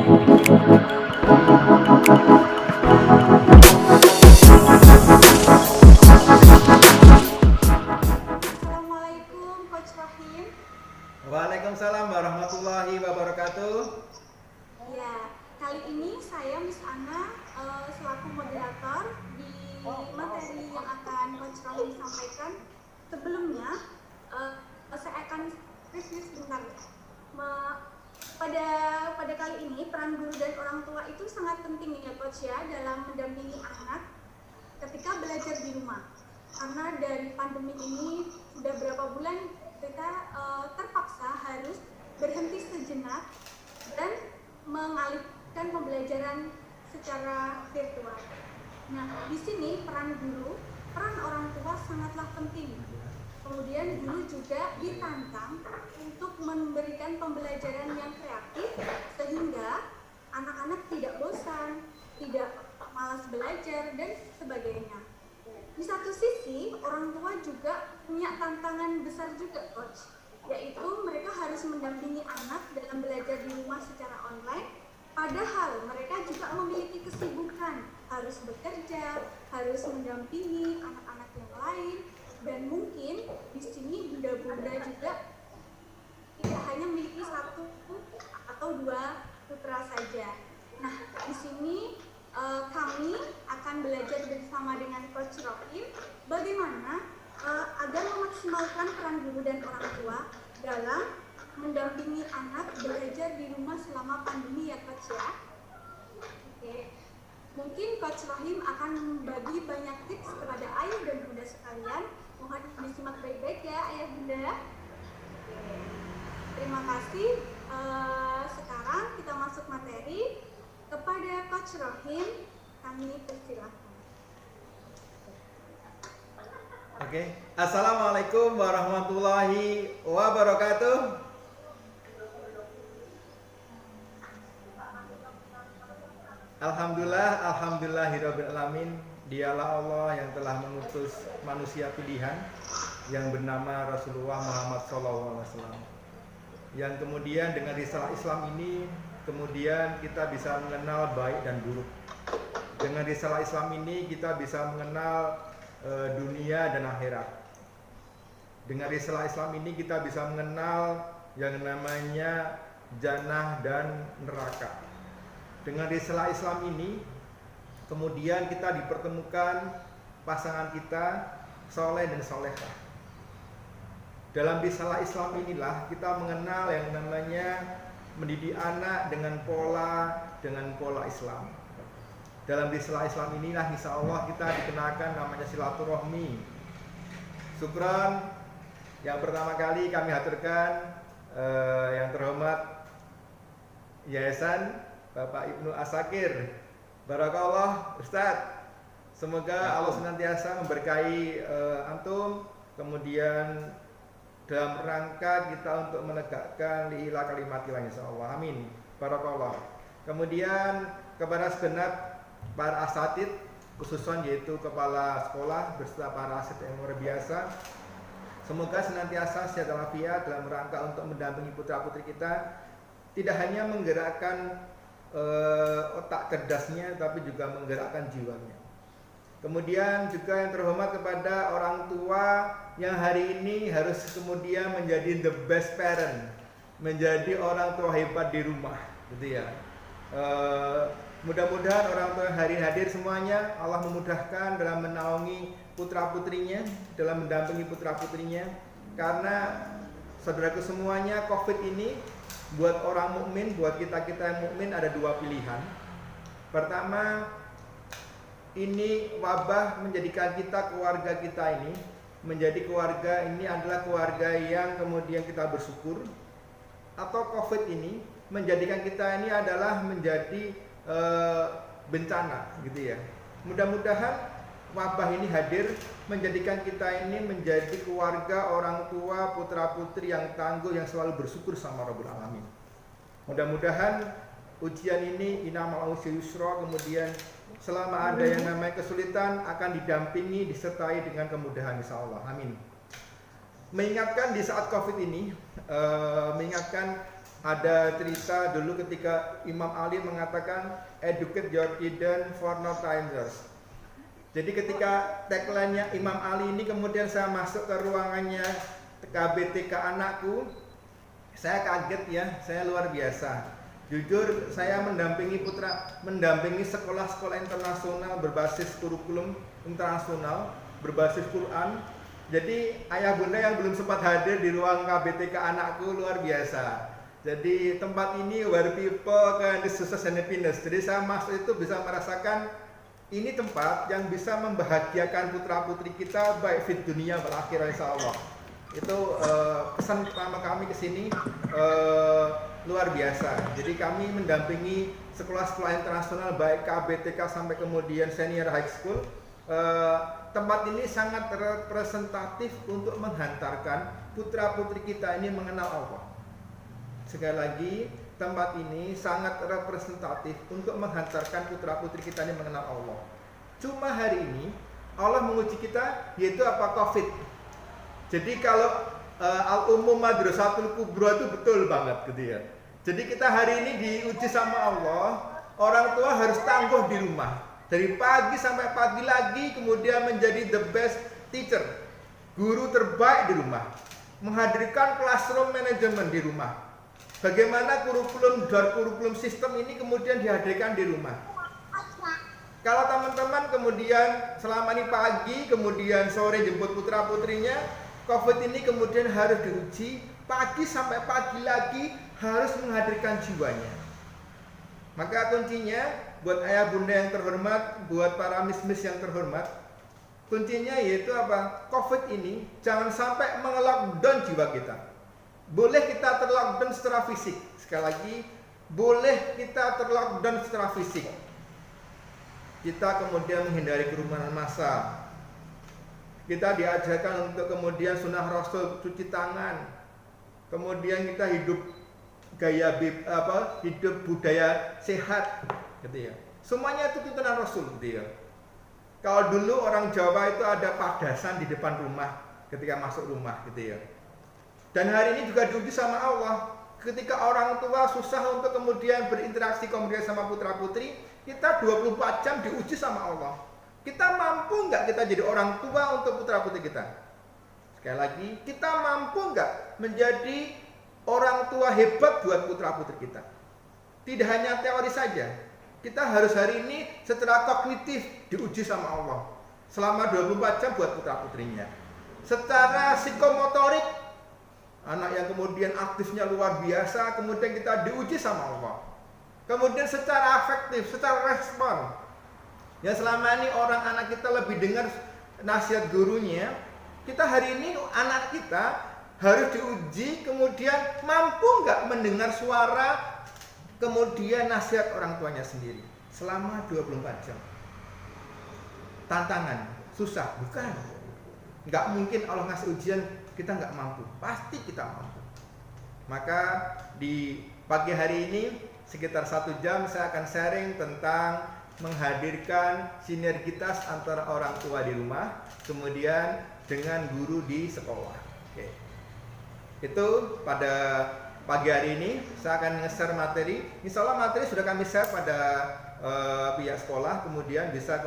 Assalamualaikum Coach Rahim. Waalaikumsalam warahmatullahi wabarakatuh. Ya, kali ini saya Miss Ana selaku moderator di materi yang akan Coach Rahim sampaikan. Sebelumnya, saya akan review sebentar. Pada kali ini peran guru dan orang tua itu sangat penting ya Coach ya dalam mendampingi anak ketika belajar di rumah. Karena dari pandemi ini sudah berapa bulan kita terpaksa harus berhenti sejenak dan mengalihkan pembelajaran secara virtual. Nah, di sini peran guru, peran orang tua sangatlah penting. Kemudian guru juga ditantang untuk memberikan pembelajaran yang kreatif sehingga anak-anak tidak bosan, tidak malas belajar dan sebagainya. Di satu sisi, orang tua juga punya tantangan besar juga, Coach, yaitu mereka harus mendampingi anak dalam belajar di rumah secara online, padahal mereka juga memiliki kesibukan, harus bekerja, harus mendampingi anak-anak yang lain, dan mungkin di sini bunda-bunda juga tidak hanya memiliki satu atau dua putra saja. Nah, di sini kami akan belajar bersama dengan Coach Rahim bagaimana agar memaksimalkan peran guru dan orang tua dalam mendampingi anak belajar di rumah selama pandemi ya Coach ya. Oke. Mungkin Coach Rahim akan membagi banyak tips kepada ayah dan bunda sekalian. Mohon disimak baik-baik ya ayah bunda. Oke. Terima kasih. Sekarang kita masuk materi. Kepada Coach Rahim, kami persilahkan. Oke. Assalamualaikum warahmatullahi wabarakatuh. Alhamdulillahirabbil alamin. Dialah Allah yang telah mengutus manusia pilihan yang bernama Rasulullah Muhammad SAW. Yang kemudian dengan risalah Islam ini kemudian kita bisa mengenal baik dan buruk. Dengan risalah Islam ini kita bisa mengenal dunia dan akhirat. Dengan risalah Islam ini kita bisa mengenal yang namanya jannah dan neraka. Dengan risalah Islam ini kemudian kita dipertemukan pasangan kita soleh dan solehah. Dalam risalah Islam inilah kita mengenal yang namanya mendidik anak dengan pola Islam. Dalam risalah Islam inilah insya Allah kita dikenakan namanya silaturahmi. Syukran. Yang pertama kali kami haturkan yang terhormat Yayasan Bapak Ibnu Asakir. Barakallah Ustadz. Semoga Allah senantiasa memberkahi antum. Kemudian dalam rangka kita untuk menegakkan li'ilah kalimatillah insyaallah. Amin. Barakallah. Kemudian kepada segenap para asatid khususan yaitu kepala sekolah beserta para asatid yang luar biasa. Semoga senantiasa sehat walafiat dalam rangka untuk mendampingi putra-putri kita tidak hanya menggerakkan otak cerdasnya tapi juga menggerakkan jiwanya. Kemudian juga yang terhormat kepada orang tua yang hari ini harus kemudian menjadi the best parent, menjadi orang tua hebat di rumah, gitu ya. Mudah-mudahan orang tua yang hari hadir semuanya Allah memudahkan dalam menaungi putra-putrinya, dalam mendampingi putra-putrinya. Karena saudaraku semuanya, COVID ini buat orang mukmin, buat kita-kita yang mukmin ada dua pilihan. Pertama, ini wabah menjadikan kita, keluarga kita ini menjadi keluarga ini adalah keluarga yang kemudian kita bersyukur, atau COVID ini menjadikan kita ini adalah menjadi bencana, gitu ya. Mudah-mudahan wabah ini hadir menjadikan kita ini menjadi keluarga orang tua putra putri yang tangguh, yang selalu bersyukur sama Rabbul Alamin. Mudah-mudahan ujian ini inamal usri yusra, kemudian selama ada yang namanya kesulitan akan didampingi, disertai dengan kemudahan insyaallah. Amin. Mengingatkan di saat COVID ini, mengingatkan ada cerita dulu ketika Imam Ali mengatakan educate your children for no timers. Jadi ketika tagline-nya Imam Ali ini kemudian saya masuk ke ruangannya KBTK anakku, saya kaget ya, saya luar biasa. Jujur saya mendampingi sekolah-sekolah internasional berbasis kurikulum internasional, berbasis Quran. Jadi ayah bunda yang belum sempat hadir di ruang KBTK anakku luar biasa. Jadi tempat ini where people can success and happiness. Jadi saya masuk itu bisa merasakan ini tempat yang bisa membahagiakan putra putri kita baik di dunia wal akhirah insyaallah. Itu pesan pertama kami ke sini luar biasa. Jadi kami mendampingi sekolah-sekolah internasional baik KBTK sampai kemudian senior high school. Tempat ini sangat representatif untuk menghantarkan putra putri kita ini mengenal Allah. Sekali lagi, tempat ini sangat representatif untuk menghantarkan putra putri kita ini mengenal Allah. Cuma hari ini Allah menguji kita, yaitu apa? Covid. Jadi kalau Al-Ummum Madrasatul Kubra itu betul banget gitu ya. Jadi kita hari ini diuji sama Allah, orang tua harus tangguh di rumah. Dari pagi sampai pagi lagi, kemudian menjadi the best teacher, guru terbaik di rumah, menghadirkan classroom management di rumah. Bagaimana kurikulum sistem ini kemudian dihadirkan di rumah. Kalau teman-teman kemudian selama ini pagi, kemudian sore jemput putra putrinya, COVID ini kemudian harus diuji, pagi sampai pagi lagi harus menghadirkan jiwanya. Maka kuncinya buat ayah bunda yang terhormat, buat para mis-mis yang terhormat, kuncinya yaitu apa? COVID ini jangan sampai mengelockdown jiwa kita. Boleh kita terlockdown secara fisik, sekali lagi, boleh kita terlockdown secara fisik. Kita kemudian menghindari kerumunan massa. Kita diajarkan untuk kemudian sunnah Rasul, cuci tangan. Kemudian kita hidup hidup budaya sehat, gitu ya. Semuanya itu tuntunan Rasul, gitu ya. Kalau dulu orang Jawa itu ada padasan di depan rumah ketika masuk rumah, gitu ya. Dan hari ini juga diuji sama Allah. Ketika orang tua susah untuk kemudian berinteraksi komunikasi sama putra putri, kita 24 jam diuji sama Allah. Kita mampu nggak kita jadi orang tua untuk putra putri kita? Sekali lagi, kita mampu nggak menjadi orang tua hebat buat putra putri kita? Tidak hanya teori saja, kita harus hari ini secara kognitif diuji sama Allah selama 24 jam buat putra putrinya. Secara psikomotorik, anak yang kemudian aktifnya luar biasa, kemudian kita diuji sama Allah. Kemudian secara afektif, secara respon, ya selama ini orang anak kita lebih dengar nasihat gurunya, kita hari ini anak kita harus diuji, kemudian mampu nggak mendengar suara, kemudian nasihat orang tuanya sendiri selama 24 jam. Tantangan, susah, bukan? Nggak mungkin Allah ngasih ujian kita nggak mampu, pasti kita mampu. Maka di pagi hari ini sekitar 1 jam saya akan sharing tentang menghadirkan sinergitas antara orang tua di rumah kemudian dengan guru di sekolah. Oke. Itu pada pagi hari ini saya akan nge-share materi. Insya Allah materi sudah kami share pada pihak sekolah, kemudian bisa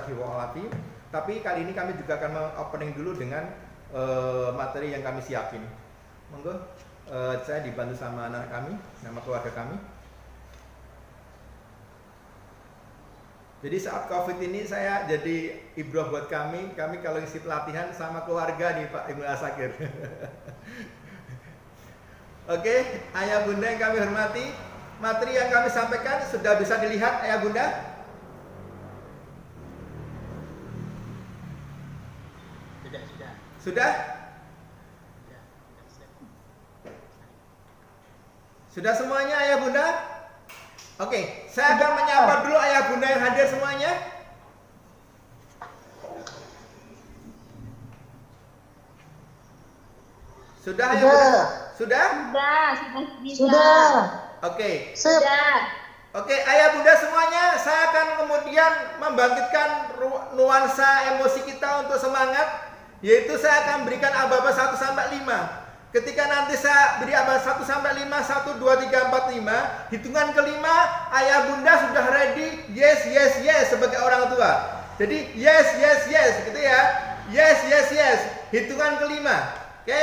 diwalafi. Tapi kali ini kami juga akan opening dulu dengan materi yang kami siapin. Monggo, saya dibantu sama anak kami, nama keluarga kami. Jadi saat COVID ini saya jadi ibrah buat kami kalau isi pelatihan sama keluarga nih Pak Ibnu Asakir. Oke, ayah bunda yang kami hormati, materi yang kami sampaikan sudah bisa dilihat ayah bunda? Sudah? Sudah semuanya ayah bunda? Oke, saya akan menyapa dulu ayah bunda yang hadir semuanya. Sudah ayah bunda? Sudah? Sudah. Oke. Sudah. Oke, ayah bunda semuanya, saya akan kemudian membangkitkan nuansa emosi kita untuk semangat, yaitu saya akan berikan aba-aba 1 sampai 5. Ketika nanti saya beri abad 1 sampai 5, 1, 2, 3, 4, 5, hitungan kelima, ayah bunda sudah ready, yes, yes, yes, sebagai orang tua. Jadi, yes, yes, yes, gitu ya. Yes, yes, yes, hitungan kelima. Oke,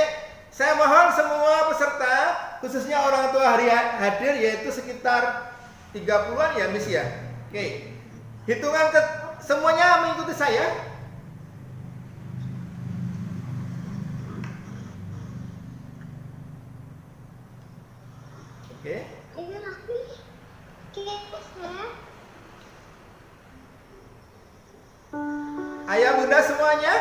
saya mohon semua peserta, khususnya orang tua hari hadir, yaitu sekitar 30-an ya, Miss ya. Oke, hitungan semuanya mengikuti saya. Oke. Ayah bunda semuanya,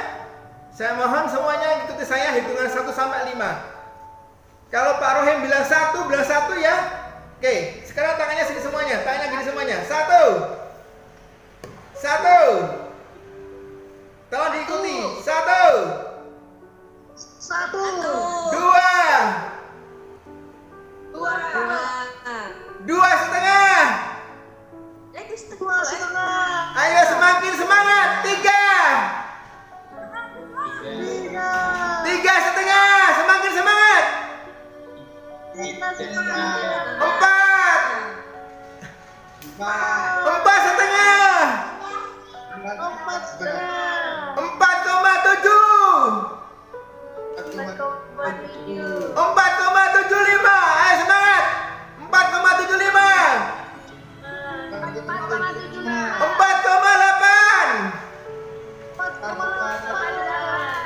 saya mohon semuanya ikuti saya hitungan 1 sampai 5. Kalau Pak Rohim bilang 1 ya. Oke, sekarang tangannya sini semuanya, tangannya gini semuanya. 1. Tolong diikuti. 1. 2 setengah. Ayo semakin semangat. 3 setengah. Semakin semangat. 4 setengah. 4,75. Ayo semangat. 4,75. 4,8.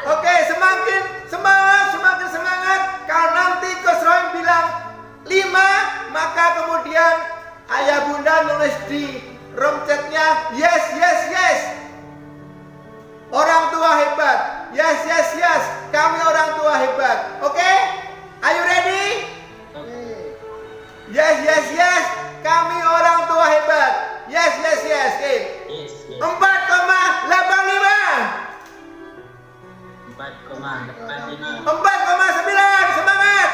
Oke, semakin semangat. Kalau nanti Coach Roy bilang 5, maka kemudian ayah bunda nulis di room chatnya yes, yes, yes. Orang tua hebat. Yes, yes, yes. Kami orang tua hebat. Oke? Are you ready? Yes, yes, yes. Kami orang tua hebat. Yes, yes, yes. Oke. 4,85. 4,9. Semangat.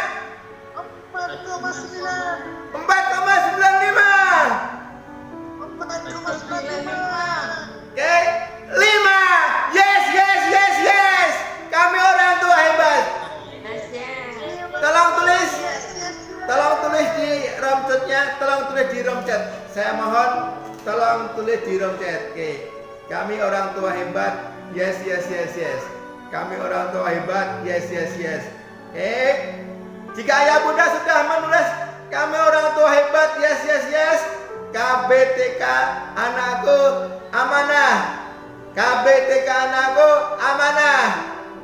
4,95. Oke. 5. Yes, yes, yes, yes. Kami orang tua hebat. Tolong tulis di room chatnya. Tolong tulis di room chat. Saya mohon tolong tulis di room chat. Oke. Kami orang tua hebat. Yes, yes, yes, yes. Kami orang tua hebat. Yes, yes, yes. Jika ayah bunda sudah menulis kami orang tua hebat. Yes, yes, yes. KBTK anakku amanah. KBTK anakku amanah.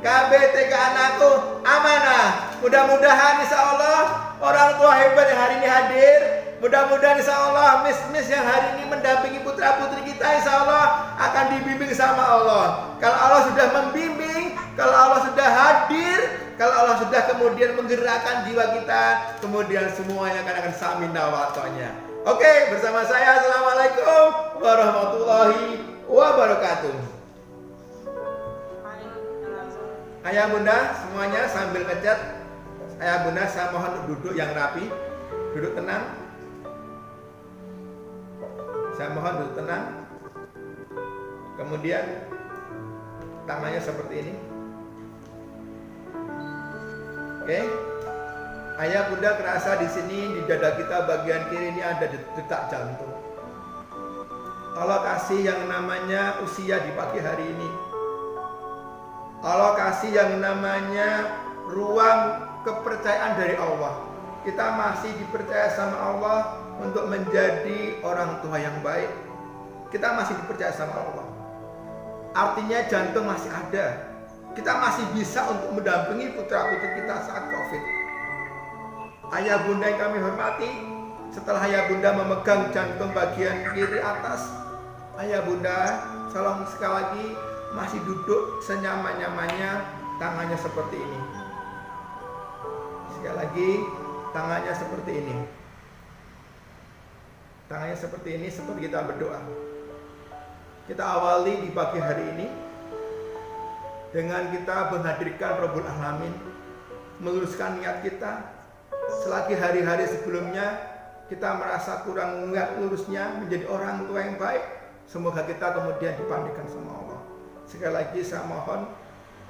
KBTK anakku amanah. Mudah-mudahan insya Allah orang tua hebat yang hari ini hadir, mudah-mudahan insya Allah miss yang hari ini mendampingi putra-putri kita insya Allah akan dibimbing sama Allah. Kalau Allah sudah membimbing, kalau Allah sudah hadir, kalau Allah sudah kemudian menggerakkan jiwa kita, kemudian semuanya akan samina wa ta'nya. Oke, bersama saya, assalamualaikum warahmatullahi wabarakatuh. Ayah bunda semuanya sambil ngecat. Ayah bunda saya mohon duduk yang rapi, duduk tenang. Saya mohon duduk tenang. Kemudian tangannya seperti ini. Oke. Ayah bunda kerasa di sini di dada kita bagian kiri ini ada detak jantung. Allah kasih yang namanya usia di pagi hari ini. Allah kasih yang namanya ruang kepercayaan dari Allah. Kita masih dipercaya sama Allah untuk menjadi orang tua yang baik. Kita masih dipercaya sama Allah. Artinya jantung masih ada. Kita masih bisa untuk mendampingi putra-putri kita saat COVID. Ayah bunda yang kami hormati, setelah ayah bunda memegang jantung bagian kiri atas, ayah bunda tolong sekali lagi masih duduk senyaman-nyamannya, tangannya seperti ini. Sekali lagi, tangannya seperti ini. Tangannya seperti ini, seperti kita berdoa. Kita awali di pagi hari ini dengan kita menghadirkan Rabbul Alamin, meluruskan niat kita. Selagi hari-hari sebelumnya kita merasa kurang niat lurusnya menjadi orang tua yang baik, semoga kita kemudian dipandaikan sama Allah. Sekali lagi saya mohon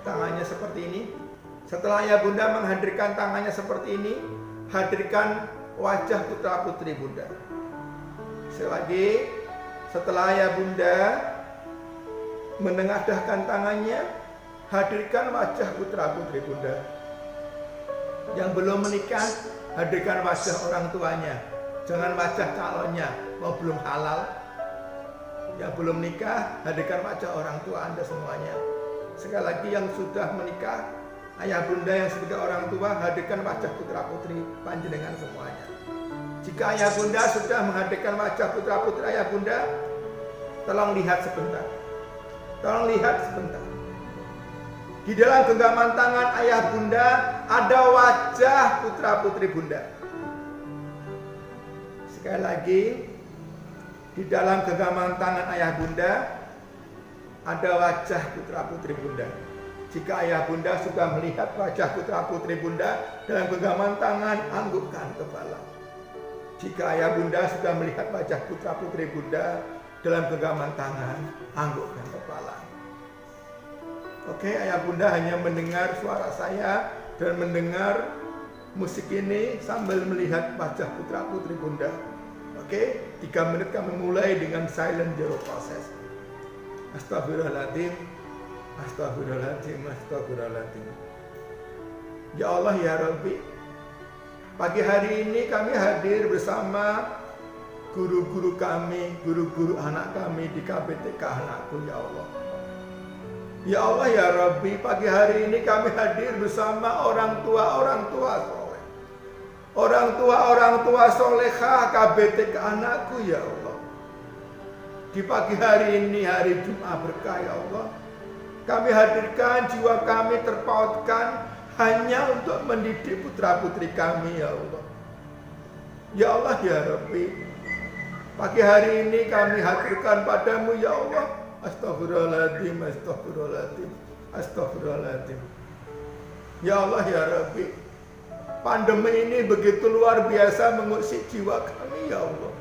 tangannya seperti ini. Setelah ayah bunda menghadirkan tangannya seperti ini, hadirkan wajah putra putri bunda. Sekali lagi, setelah ayah bunda menengadahkan tangannya, hadirkan wajah putra putri bunda. Yang belum menikah, hadirkan wajah orang tuanya, jangan wajah calonnya, mau belum halal. Yang belum nikah, hadirkan wajah orang tua Anda semuanya. Sekali lagi, yang sudah menikah, ayah bunda yang sebagai orang tua, hadirkan wajah putra putri panjenengan semuanya. Jika ayah bunda sudah menghadirkan wajah putra putri ayah bunda, tolong lihat sebentar. Tolong lihat sebentar. Di dalam genggaman tangan ayah bunda ada wajah putra putri bunda. Sekali lagi, di dalam genggaman tangan ayah bunda ada wajah putra putri bunda. Jika ayah bunda sudah melihat wajah putra putri bunda dalam genggaman tangan, anggukkan kepala. Jika ayah bunda sudah melihat wajah putra putri bunda dalam genggaman tangan, anggukkan kepala. Oke, ayah bunda hanya mendengar suara saya dan mendengar musik ini sambil melihat wajah putra putri bunda. Oke, 3 menit kami mulai dengan silent zero process. Astagfirullahaladzim, astagfirullahaladzim, astagfirullahaladzim. Ya Allah, ya Rabbi, pagi hari ini kami hadir bersama guru-guru kami, guru-guru anak kami di KBTK Anakku, ya Allah. Ya Allah, ya Rabbi, pagi hari ini kami hadir bersama orang tua soleh. Orang tua solehah KBTK Anakku, ya Allah. Di pagi hari ini, hari Jumat berkah, ya Allah, kami hadirkan jiwa kami terpautkan hanya untuk mendidik putra putri kami, ya Allah. Ya Allah, ya Rabbi, pagi hari ini kami hadirkan padamu, ya Allah. Astagfirullahaladzim, astagfirullahaladzim, astagfirullahaladzim. Ya Allah, ya Rabbi, pandemi ini begitu luar biasa mengusik jiwa kami, ya Allah.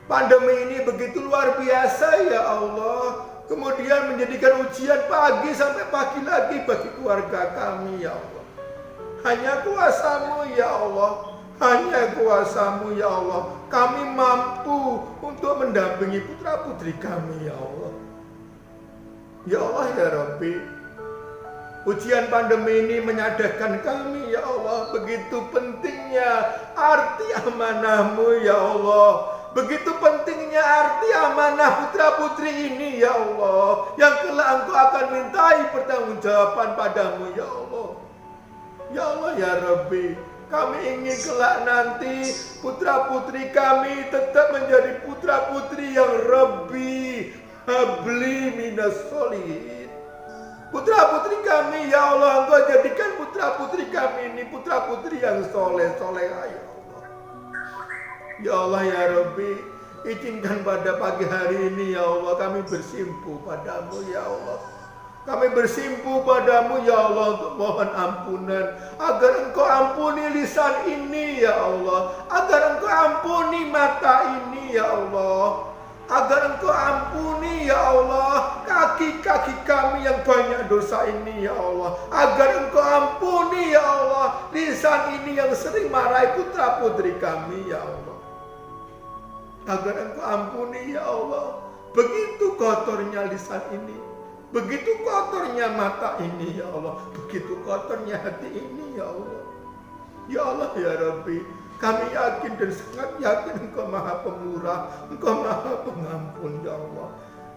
Pandemi ini begitu luar biasa, ya Allah, kemudian menjadikan ujian pagi sampai pagi lagi bagi keluarga kami, ya Allah. Hanya kuasa-Mu, ya Allah. Hanya kuasa-Mu, ya Allah, kami mampu untuk mendampingi putra putri kami, ya Allah. Ya Allah, ya Rabbi, ujian pandemi ini menyadarkan kami, ya Allah, begitu pentingnya arti amanah-Mu, ya Allah. Begitu pentingnya arti amanah putra putri ini, ya Allah, yang kelak Engkau akan mintai pertanggungjawaban padamu, ya Allah. Ya Allah, ya Rabbi, kami ingin kelak nanti putra putri kami tetap menjadi putra putri yang Rabbi habli minas solihin. Putra putri kami, ya Allah, Engkau jadikan putra putri kami ini putra putri yang soleh-solehah, ya Allah. Ya Allah, ya Rabbi, izinkan pada pagi hari ini, ya Allah, kami bersimpu padamu, ya Allah. Kami bersimpu padamu, ya Allah, untuk mohon ampunan, agar Engkau ampuni lisan ini, ya Allah, agar Engkau ampuni mata ini, ya Allah, agar Engkau ampuni, ya Allah, kaki-kaki kami yang banyak dosa ini, ya Allah, agar Engkau ampuni, ya Allah, lisan ini yang sering marahi putra putri kami, ya Allah, agar Engkau ampuni, ya Allah, begitu kotornya lisan ini, begitu kotornya mata ini, ya Allah, begitu kotornya hati ini, ya Allah. Ya Allah, ya Rabbi, kami yakin dan sangat yakin Engkau Maha Pemurah, Engkau Maha Pengampun, ya Allah.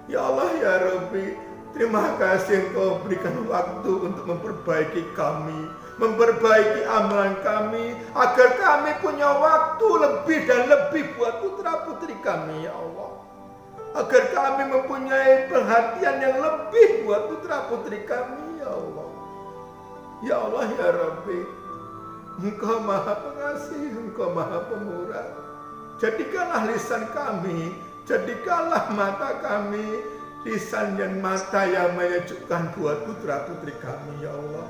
Ya Allah, ya Rabbi, terima kasih Engkau berikan waktu untuk memperbaiki kami, memperbaiki amalan kami, agar kami punya waktu lebih dan lebih buat putra putri kami, ya Allah. Agar kami mempunyai perhatian yang lebih buat putra putri kami, ya Allah. Ya Allah, ya Rabbi, Engkau Maha Pengasih, Engkau Maha Pemurah. Jadikanlah lisan kami, jadikanlah mata kami, lisan dan mata yang menyejukkan buat putra putri kami, ya Allah.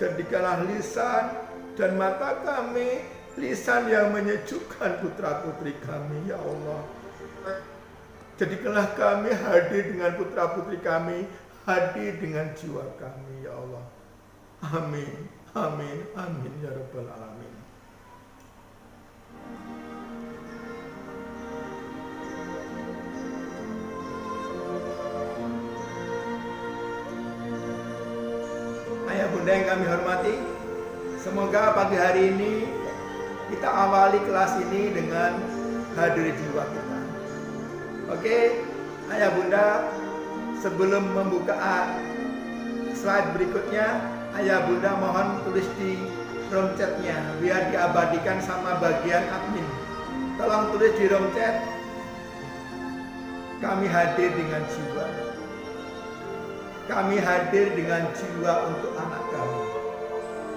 Jadikanlah lisan dan mata kami, lisan yang menyejukkan putra putri kami, ya Allah. Jadikanlah kami hadir dengan putra putri kami, hadir dengan jiwa kami, ya Allah. Amin, amin, amin ya rabbal alamin. Ayah bunda yang kami hormati, semoga pagi hari ini kita awali kelas ini dengan hadiri jiwa kita. Oke, ayah bunda, sebelum membuka slide berikutnya, ayah bunda mohon tulis di room chatnya biar diabadikan sama bagian admin. Tolong tulis di room chat, kami hadir dengan jiwa. Kami hadir dengan jiwa untuk anak kami.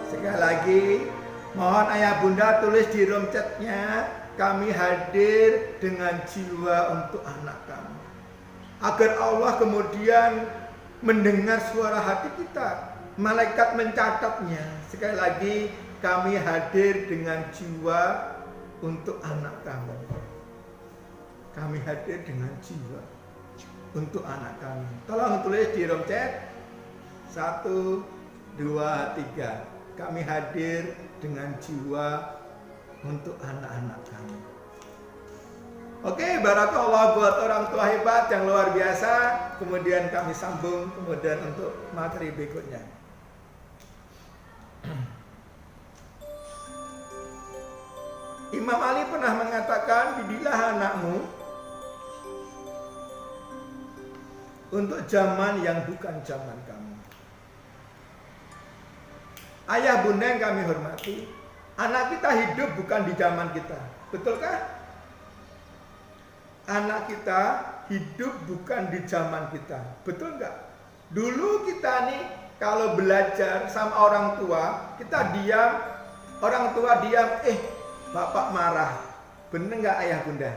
Sekali lagi, mohon ayah bunda tulis di room chatnya, kami hadir dengan jiwa untuk anak kami. Agar Allah kemudian mendengar suara hati kita, malaikat mencatatnya. Sekali lagi, kami hadir dengan jiwa untuk anak kami. Kami hadir dengan jiwa untuk anak kami. Tolong tulis di room chat 1, 2, 3. Kami hadir dengan jiwa untuk anak-anak kami. Oke, barakallah buat orang tua hebat yang luar biasa. Kemudian kami sambung kemudian untuk materi berikutnya. Imam Ali pernah mengatakan, didilah anakmu untuk zaman yang bukan zaman kamu. Ayah bunda yang kami hormati, anak kita hidup bukan di zaman kita. Betulkah? Anak kita hidup bukan di zaman kita. Betul nggak? Dulu kita nih kalau belajar sama orang tua, kita diam, orang tua diam, bapak marah. Bener nggak ayah bunda?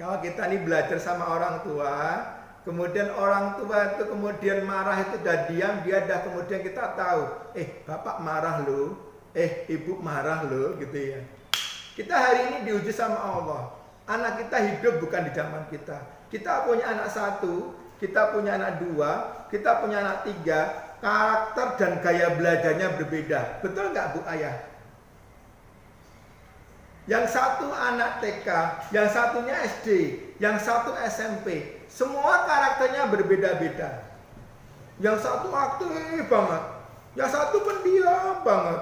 Kalau kita nih belajar sama orang tua, kemudian orang tua itu kemudian marah, itu udah diam, dia dah kemudian kita tahu, bapak marah loh, ibu marah loh, gitu ya. Kita hari ini diuji sama Allah. Anak kita hidup bukan di zaman kita. Kita punya anak 1, kita punya anak 2, kita punya anak 3. Karakter dan gaya belajarnya berbeda. Betul nggak Bu Ayah? Yang satu anak TK, yang satunya SD, yang satu SMP. Semua karakternya berbeda-beda. Yang satu aktif banget, yang satu pendiam banget.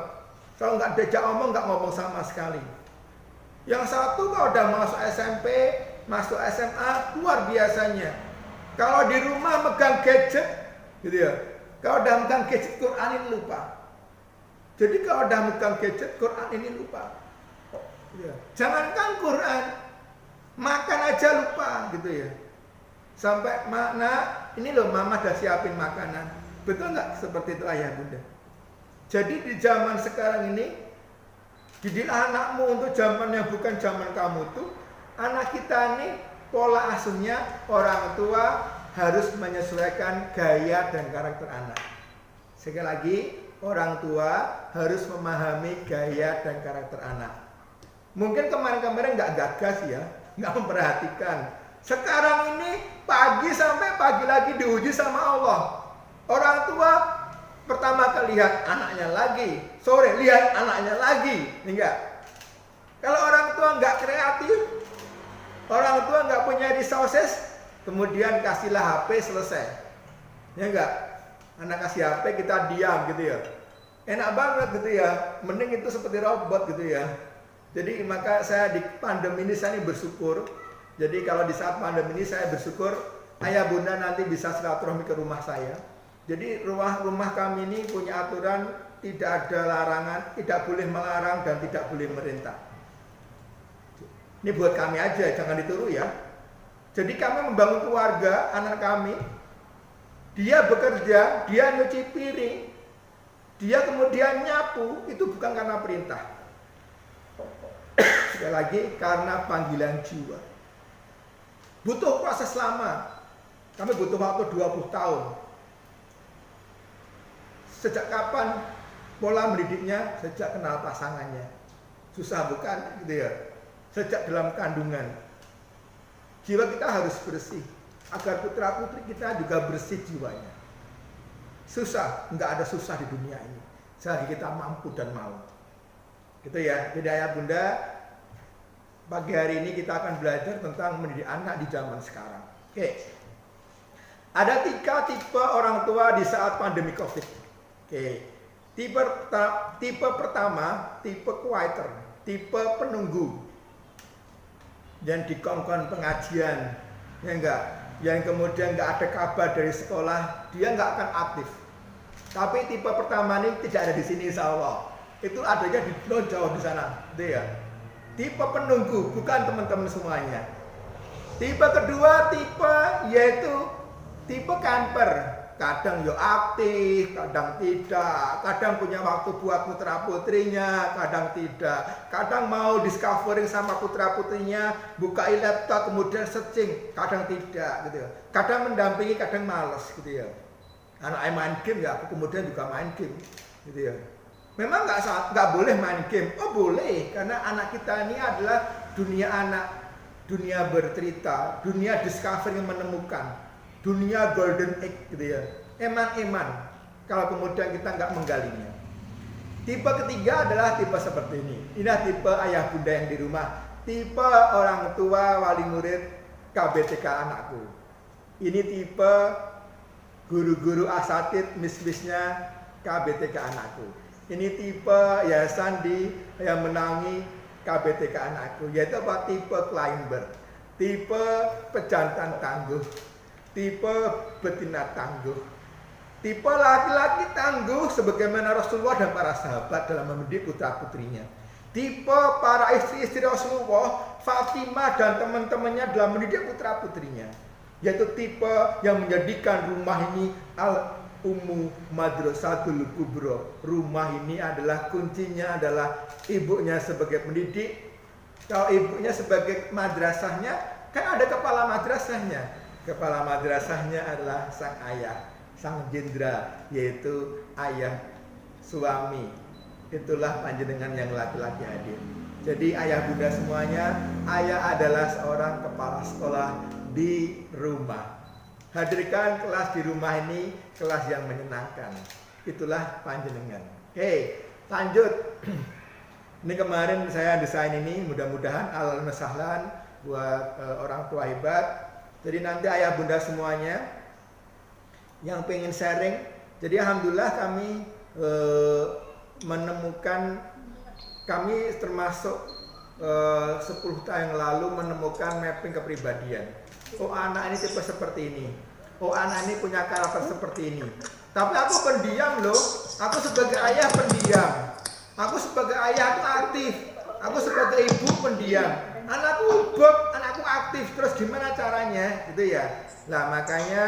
Kalau nggak diajak omong, nggak ngomong sama sekali. Yang satu kalau udah masuk SMP, masuk SMA, luar biasanya. Kalau di rumah megang gadget, gitu ya. Kalau udah megang gadget, Quran ini lupa. Jadi kalau udah megang gadget, Quran ini lupa. Ya. Jangankan Quran, makan aja lupa, gitu ya. Sampai mana, ini loh mama udah siapin makanan. Betul nggak seperti itu ayah bunda? Jadi di zaman sekarang ini, didilah anakmu untuk zaman yang bukan zaman kamu tuh. Anak kita nih pola asuhnya orang tua harus menyesuaikan gaya dan karakter anak. Sekali lagi, orang tua harus memahami gaya dan karakter anak. Mungkin kemarin-kemarin nggak gagas ya, nggak memperhatikan. Sekarang ini pagi sampai pagi lagi diuji sama Allah. Orang tua pertama kali lihat anaknya lagi, sore lihat anaknya lagi, enggak. Kalau orang tua nggak kreatif, orang tua nggak punya resources, kemudian kasihlah HP selesai, ya enggak. Anak kasih HP kita diam gitu ya, enak banget gitu ya. Mending itu seperti robot gitu ya. Jadi maka saya di pandemi ini saya bersyukur. Jadi kalau di saat pandemi ini saya bersyukur ayah bunda nanti bisa silaturahmi ke rumah saya. Jadi rumah kami ini punya aturan, tidak ada larangan, tidak boleh melarang dan tidak boleh merintah. Ini buat kami aja, jangan ditiru ya. Jadi kami membangun keluarga, anak kami, dia bekerja, dia nyuci piring, dia kemudian nyapu, itu bukan karena perintah. Sekali lagi, karena panggilan jiwa. Butuh proses lama. Kami butuh waktu 20 tahun. Sejak kapan pola mendidiknya? Sejak kenal pasangannya. Susah bukan? Gitu ya. Sejak dalam kandungan. Jiwa kita harus bersih. Agar putra putri kita juga bersih jiwanya. Susah, nggak ada susah di dunia ini. Selagi kita mampu dan mau. Gitu ya. Jadi ayah bunda, pagi hari ini kita akan belajar tentang mendidik anak di zaman sekarang. Oke. Ada 3 tipe orang tua di saat pandemi COVID. Oke. Tipe pertama, tipe quieter, tipe penunggu. Yang dikongkon pengajian, ya enggak, yang kemudian enggak ada kabar dari sekolah, dia enggak akan aktif. Tapi tipe pertama ini tidak ada di sini insya Allah. Itu adanya di Pulau Jawa di sana, gitu ya. Tipe penunggu, bukan teman-teman semuanya. Tipe kedua yaitu tipe camper. Kadang yo aktif, kadang tidak. Kadang punya waktu buat putra putrinya, kadang tidak. Kadang mau discovering sama putra putrinya, buka laptop kemudian searching, kadang tidak, gitu ya. Kadang mendampingi, kadang males, gitu ya. Anak main game ya, aku kemudian juga main game, gitu ya. Memang nggak boleh main game. Oh boleh, karena anak kita ini adalah dunia anak, dunia bercerita, dunia discovery yang menemukan, dunia golden age, gitu ya. Eman-eman kalau kemudian kita nggak menggalinya. Tipe ketiga adalah tipe seperti ini. Inilah tipe ayah bunda yang di rumah, tipe orang tua wali murid KBTK anakku. Ini tipe guru-guru asatid mis-misnya KBTK anakku. Ini tipe yayasan yang menangi KBTK anakku, yaitu apa? Tipe climber, tipe pejantan tangguh, tipe betina tangguh, tipe laki-laki tangguh sebagaimana Rasulullah dan para sahabat dalam mendidik putra putrinya, tipe para istri-istri Rasulullah, Fatimah dan teman-temannya dalam mendidik putra putrinya, yaitu tipe yang menjadikan rumah ini al-ummu madrasatul kubro. Rumah ini adalah kuncinya adalah ibunya sebagai pendidik. Kalau ibunya sebagai madrasahnya, kan ada kepala madrasahnya. Kepala madrasahnya adalah sang ayah, sang jendra, yaitu ayah suami. Itulah panjenengan yang laki-laki hadir. Jadi ayah bunda semuanya, ayah adalah seorang kepala sekolah di rumah. Hadirkan kelas di rumah ini, kelas yang menyenangkan. Itulah panjenengan. Oke, lanjut. Ini kemarin saya desain ini, mudah-mudahan al-masahlan buat orang tua hebat. Jadi nanti ayah bunda semuanya yang pengen sharing. Jadi alhamdulillah kami menemukan, kami termasuk 10 tahun yang lalu menemukan mapping kepribadian. Oh anak ini tipe seperti ini. Oh anak ini punya karakter seperti ini. Tapi aku pendiam loh. Aku sebagai ayah pendiam. Aku sebagai ayah itu aktif. Aku sebagai ibu pendiam. Anakku beb, anakku aktif. Terus gimana caranya? Gitu ya. Nah makanya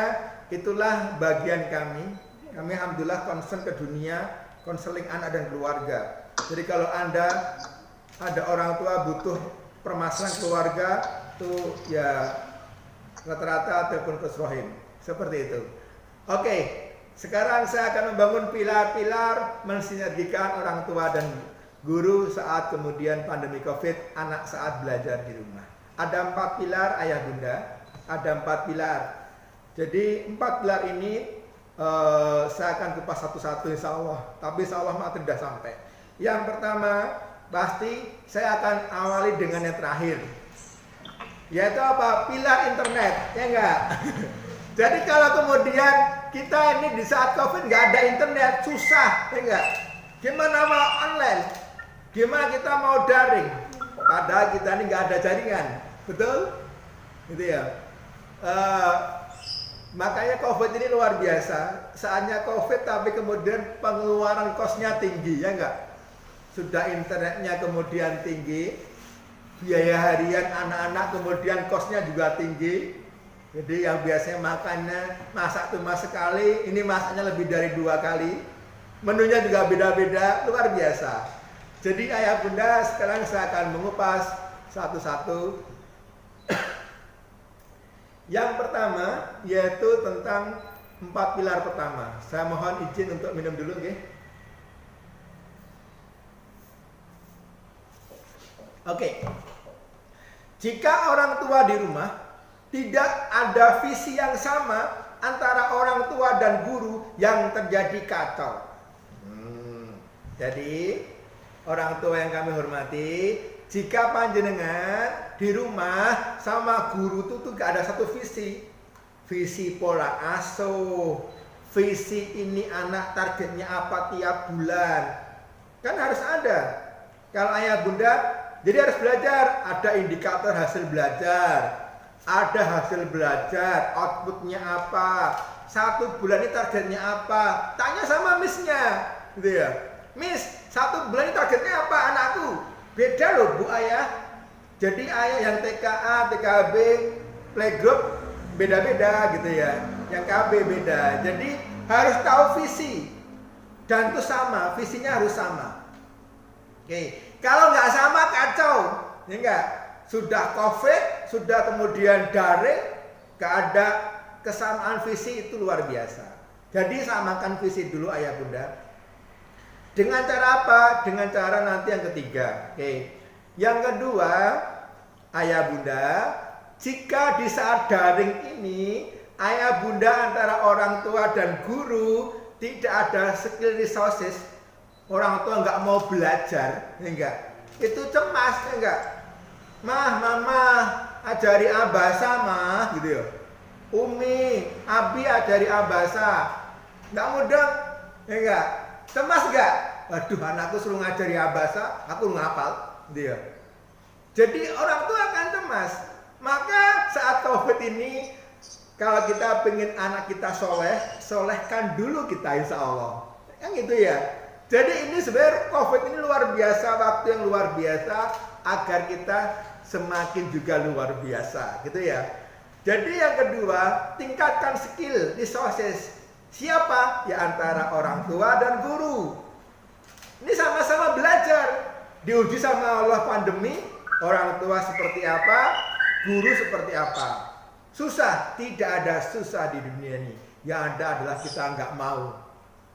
itulah bagian kami. Kami alhamdulillah concern ke dunia, konseling anak dan keluarga. Jadi kalau Anda ada orang tua butuh permasalahan keluarga, tuh ya rata-rata telepon ke Rohim. Seperti itu. Oke, sekarang saya akan membangun pilar-pilar mensinergikan orang tua dan guru saat kemudian pandemi COVID, anak saat belajar di rumah. Ada 4 pilar ayah bunda, ada 4 pilar. Jadi 4 pilar ini saya akan kupas satu-satu insya Allah. Tapi insya Allah tidak sampai. Yang pertama pasti saya akan awali dengan yang terakhir, yaitu apa? Pilar internet, ya enggak? Jadi kalau kemudian kita ini di saat COVID nggak ada internet, susah, ya enggak? Gimana mau online? Gimana kita mau daring? Padahal kita ini nggak ada jaringan, betul? Gitu ya. Makanya COVID ini luar biasa. Saatnya COVID tapi kemudian pengeluaran kosnya tinggi, ya enggak? Sudah internetnya kemudian tinggi, biaya harian anak-anak kemudian kosnya juga tinggi. Jadi yang biasanya makannya masak cuma sekali, ini masaknya lebih dari 2 kali. Menunya juga beda-beda, luar biasa. Jadi ayah bunda sekarang saya akan mengupas satu-satu. Yang pertama yaitu tentang 4 pilar pertama. Saya mohon izin untuk minum dulu, nggih. Oke. Jika orang tua di rumah tidak ada visi yang sama antara orang tua dan guru, yang terjadi kacau. Jadi orang tua yang kami hormati, jika panjenengan di rumah sama guru tuh gak ada satu visi pola asuh, visi ini anak targetnya apa tiap bulan, kan harus ada. Kalau ayah bunda, jadi harus belajar, ada indikator hasil belajar, ada hasil belajar, outputnya apa, 1 bulan ini targetnya apa, tanya sama missnya, gitu ya. Miss, 1 bulan ini targetnya apa anakku? Beda loh bu ayah. Jadi ayah yang TKA, TKB, playgroup beda-beda gitu ya. Yang KB beda. Jadi harus tahu visi. Dan itu sama, visinya harus sama. Oke, kalau nggak sama kacau, ya enggak. Sudah COVID, sudah kemudian daring, nggak ada kesamaan visi, itu luar biasa. Jadi samakan visi dulu ayah bunda. Dengan cara apa? Dengan cara nanti yang ketiga. Oke. Yang kedua, ayah bunda, jika di saat daring ini ayah bunda antara orang tua dan guru tidak ada skill resources, orang tua nggak mau belajar, ya enggak? Itu cemas, ya enggak? Mah, mama, ajari abasa mah, gitu ya. Umi, abi ajari abasa. Nggak mudah, ya enggak? Cemas enggak? Waduh, anakku suruh ngajari abasa, aku ngapal, dia. Jadi orang tua akan cemas. Maka saat COVID ini, kalau kita pengen anak kita soleh, solehkan dulu kita insya Allah. Yang gitu ya. Jadi ini sebenarnya COVID ini luar biasa, waktu yang luar biasa agar kita semakin juga luar biasa, gitu ya. Jadi yang kedua, tingkatkan skill resources. Siapa? Ya antara orang tua dan guru. Ini sama-sama belajar. Diuji sama Allah pandemi, orang tua seperti apa, guru seperti apa. Susah, tidak ada susah di dunia ini. Yang ada adalah kita nggak mau.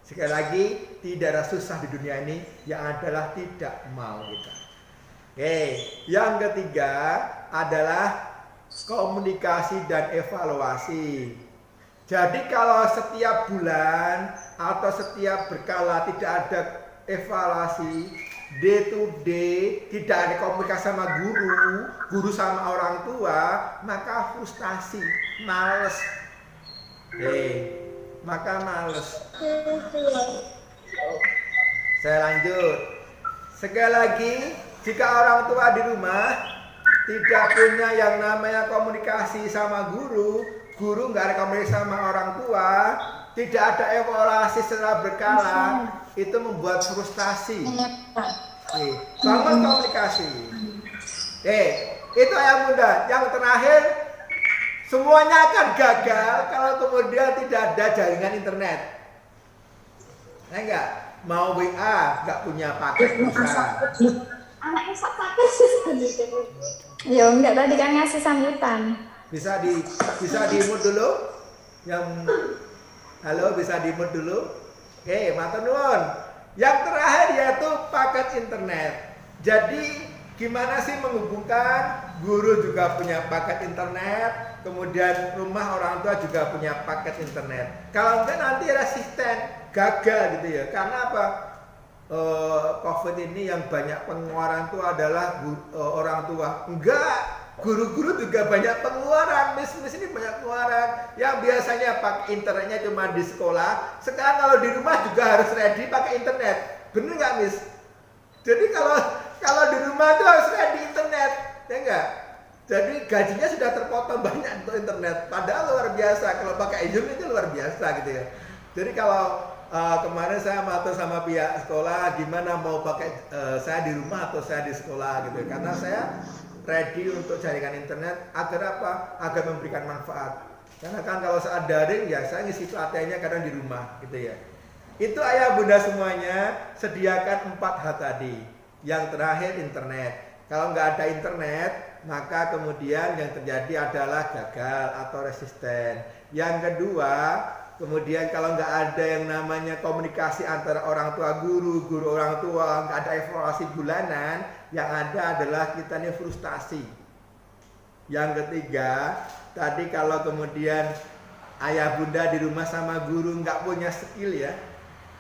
Sekali lagi, tidak ada susah di dunia ini, yang adalah tidak mau kita. Oke, yang ketiga adalah komunikasi dan evaluasi. Jadi kalau setiap bulan atau setiap berkala tidak ada evaluasi, day to day, tidak ada komunikasi sama guru sama orang tua, maka frustasi, males. Maka males. Saya lanjut. Sekali lagi, jika orang tua di rumah tidak punya yang namanya komunikasi sama guru nggak ada komunikasi sama orang tua, tidak ada evaluasi secara berkala, itu membuat frustasi. Bangun komunikasi. Itu yang mudah. Yang terakhir, semuanya akan gagal kalau kemudian tidak ada jaringan internet. Enggak, mau WA nggak punya paket pulsa. Anaknya sakit. Ya enggak, tadi kan ngasih sambutan. Bisa di mute dulu. Halo, bisa di mute dulu. Oke, matur nuwun. Yang terakhir yaitu paket internet. Jadi gimana sih menghubungkan? Guru juga punya paket internet, kemudian rumah orang tua juga punya paket internet. Kalau enggak nanti resisten, gagal gitu ya. Karena apa? COVID ini yang banyak pengeluaran itu adalah orang tua. Enggak, guru-guru juga banyak pengeluaran. Miss ini banyak pengeluaran. Yang biasanya pakai internetnya cuma di sekolah, sekarang kalau di rumah juga harus ready pakai internet. Bener nggak, Miss? Jadi kalau di rumah itu harus ready internet, ya enggak? Jadi gajinya sudah terpotong banyak untuk internet. Padahal luar biasa kalau pakai Zoom itu luar biasa gitu ya. Jadi kalau kemarin saya matur sama pihak sekolah gimana mau pakai saya di rumah atau saya di sekolah gitu, karena saya ready untuk jaringan internet agar apa? Agar memberikan manfaat. Karena kan kalau saat daring ya saya ngisi pelatihannya kadang di rumah gitu ya. Itu ayah bunda semuanya sediakan 4 hal tadi. Yang terakhir internet. Kalau nggak ada internet maka kemudian yang terjadi adalah gagal atau resisten. Yang kedua, kemudian kalau nggak ada yang namanya komunikasi antara orang tua guru orang tua, nggak ada evaluasi bulanan, yang ada adalah kita ini frustasi. Yang ketiga, tadi kalau kemudian ayah bunda di rumah sama guru nggak punya skill ya,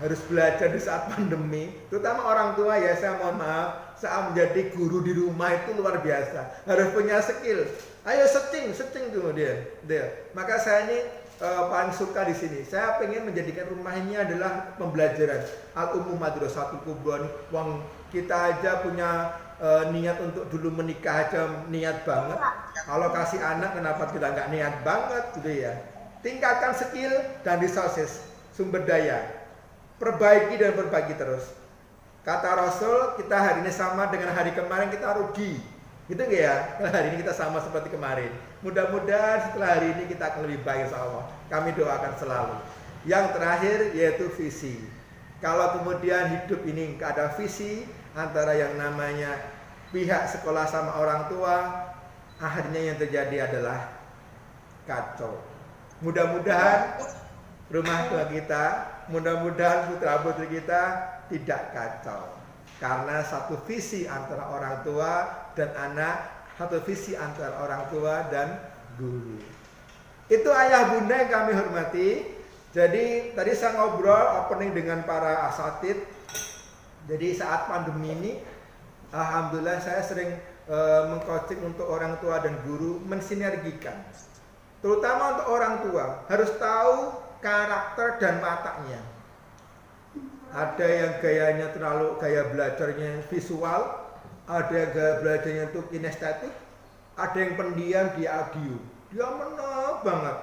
harus belajar di saat pandemi, terutama orang tua ya, saya mohon maaf, saat menjadi guru di rumah itu luar biasa, harus punya skill. Ayo searching tuh dia. Maka saya ini paling suka di sini. Saya pengen menjadikan rumah ini adalah pembelajaran. Al-Ummu Madrasatul Kubra. Wong kita aja punya niat untuk dulu menikah aja niat banget. Kalau kasih anak kenapa kita nggak niat banget gitu ya? Tingkatkan skill dan resources, sumber daya. Perbaiki dan perbaiki terus. Kata Rasul, kita hari ini sama dengan hari kemarin kita rugi. Gitu nggak ya? Hari ini kita sama seperti kemarin. Mudah-mudahan setelah hari ini kita akan lebih baik insya Allah. Kami doakan selalu. Yang terakhir yaitu visi. Kalau kemudian hidup ini nggak ada visi antara yang namanya pihak sekolah sama orang tua, akhirnya yang terjadi adalah kacau. Mudah-mudahan rumah tua kita, mudah-mudahan putra putri kita tidak kacau. Karena satu visi antara orang tua dan anak, satu visi antara orang tua dan guru. Itu ayah bunda yang kami hormati. Jadi tadi saya ngobrol opening dengan para asatid. Jadi saat pandemi ini, alhamdulillah saya sering mengcoaching untuk orang tua dan guru mensinergikan. Terutama untuk orang tua harus tahu karakter dan wataknya. Ada yang gayanya terlalu gaya belajarnya visual, ada yang gaya belajarnya itu kinestetik, ada yang pendiam dia audio, dia menang banget.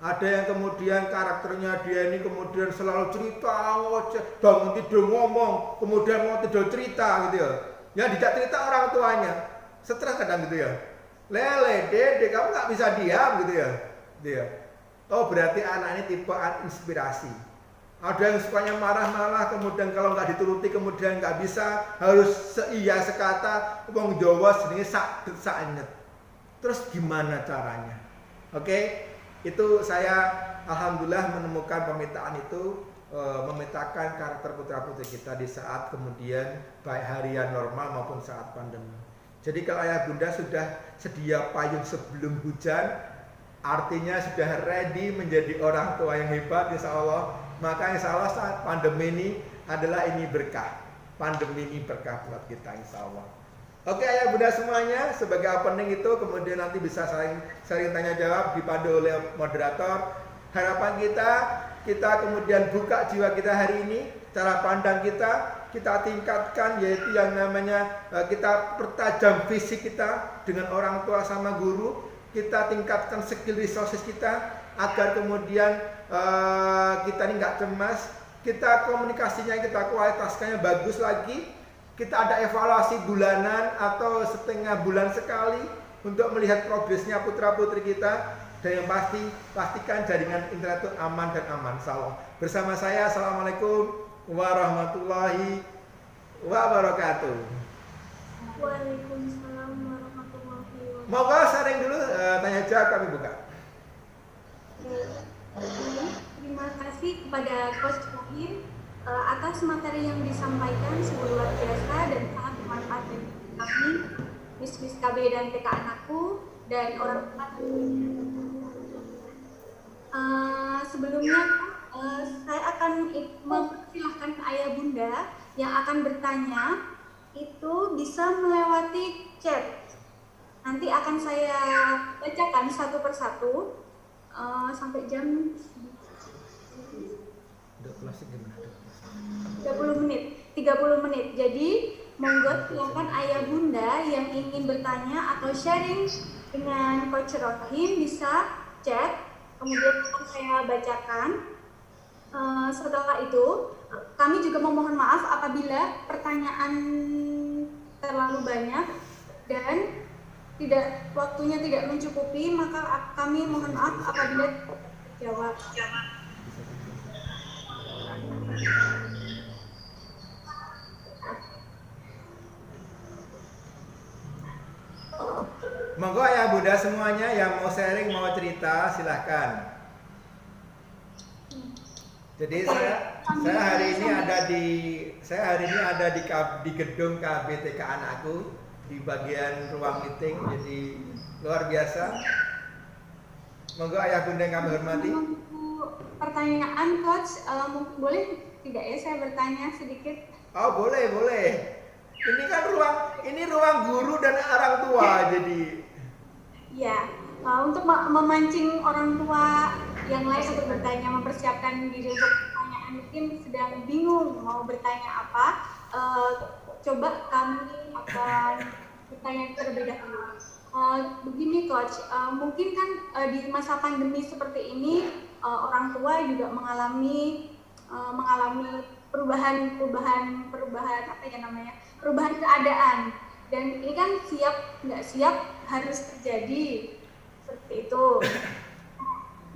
Ada yang kemudian karakternya dia ini kemudian selalu cerita, bangun tidur ngomong, kemudian mau tidur cerita gitu ya. Yang tidak cerita orang tuanya, stres kadang gitu ya. Lele, dede, kamu nggak bisa diam gitu ya. Dia, oh berarti anak ini tipe inspirasi. Ada yang sukanya marah-marah, kemudian kalau nggak dituruti kemudian nggak bisa, harus seiya sekata, wong Jawa sendiri sak-saknyet. Terus gimana caranya? Oke, itu saya alhamdulillah menemukan pemetaan itu, memetakan karakter putra-putri kita di saat kemudian baik harian normal maupun saat pandemi. Jadi kalau ayah bunda sudah sedia payung sebelum hujan, artinya sudah ready menjadi orang tua yang hebat insya Allah. Maka insya Allah saat pandemi ini adalah ini berkah. Pandemi ini berkah buat kita insya Allah. Oke ayah bunda semuanya, sebagai opening itu kemudian nanti bisa saling tanya jawab dipandu oleh moderator. Harapan kita kemudian buka jiwa kita hari ini, cara pandang kita tingkatkan, yaitu yang namanya kita pertajam fisik kita dengan orang tua sama guru, kita tingkatkan skill resources kita agar kemudian kita ini nggak cemas, kita komunikasinya kita kualitaskannya bagus lagi, kita ada evaluasi bulanan atau setengah bulan sekali untuk melihat progresnya putra putri kita. Dan yang pasti, pastikan jaringan internet itu aman dan aman. Salam. Bersama saya, Assalamualaikum warahmatullahi wabarakatuh. Waalaikumsalam warahmatullahi wabarakatuh. Moga sharing dulu, tanya jawab kami buka. Terima kasih kepada Coach Wahid atas materi yang disampaikan, sungguh luar biasa dan sangat bermanfaat bagi kami, Miss KB dan TK anakku dan orang tua tentunya. Sebelumnya saya akan mempersilahkan ayah bunda yang akan bertanya itu bisa melewati chat. Nanti akan saya bacakan satu persatu sampai jam 30 menit. Jadi monggo silakan ayah bunda yang ingin bertanya atau sharing dengan Coach Rohim bisa chat. Kemudian akan saya bacakan. Setelah itu, kami juga memohon maaf apabila pertanyaan terlalu banyak dan waktunya tidak mencukupi, maka kami mohon maaf apabila jawab. Monggo ya bunda semuanya yang mau sharing, mau cerita silahkan. Jadi saya hari ini ada di gedung KBTK anakku di bagian ruang meeting, jadi luar biasa. Monggo ayah bunda yang kami hormati. Pertanyaan coach, boleh tidak ya saya bertanya sedikit? Oh boleh. Ini kan ruang guru dan orang tua jadi. Ya, untuk memancing orang tua yang lain untuk bertanya, mempersiapkan diri untuk pertanyaan, mungkin sedang bingung mau bertanya apa, coba kami akan bertanya terlebih dahulu. Begini coach, mungkin kan di masa pandemi seperti ini orang tua juga mengalami perubahan apa ya namanya, perubahan keadaan, dan ini kan siap nggak siap harus terjadi seperti itu.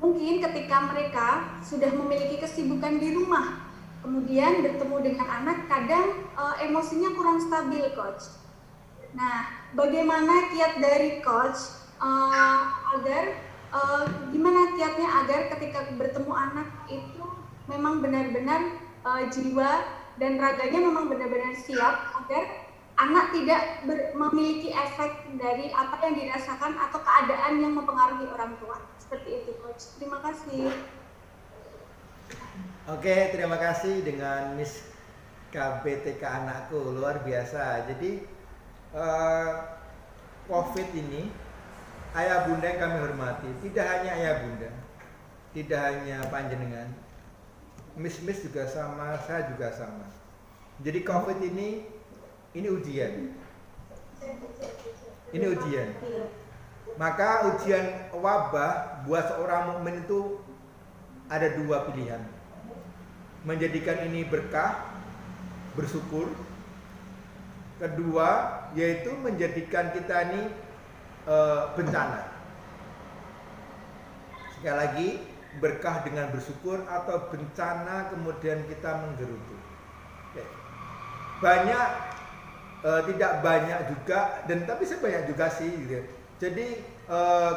Mungkin ketika mereka sudah memiliki kesibukan di rumah, kemudian bertemu dengan anak, kadang emosinya kurang stabil coach. Nah, bagaimana kiat dari coach agar gimana kiatnya agar ketika bertemu anak itu memang benar-benar jiwa dan raganya memang benar-benar siap agar anak tidak memiliki efek dari apa yang dirasakan atau keadaan yang mempengaruhi orang tua. Seperti itu coach. Terima kasih. Oke, terima kasih dengan Miss KBTK anakku, luar biasa. Jadi COVID ini, ayah bunda yang kami hormati, tidak hanya ayah bunda, tidak hanya panjenengan, Miss juga sama, saya juga sama. Jadi COVID ini ujian. Ini ujian. Maka ujian wabah buat seorang mukmin itu ada dua pilihan. Menjadikan ini berkah, bersyukur. Kedua, yaitu menjadikan kita ini bencana. Sekali lagi, berkah dengan bersyukur atau bencana kemudian kita menggerutu. Banyak, tidak banyak juga, dan tapi sebanyak juga sih. Gitu. Jadi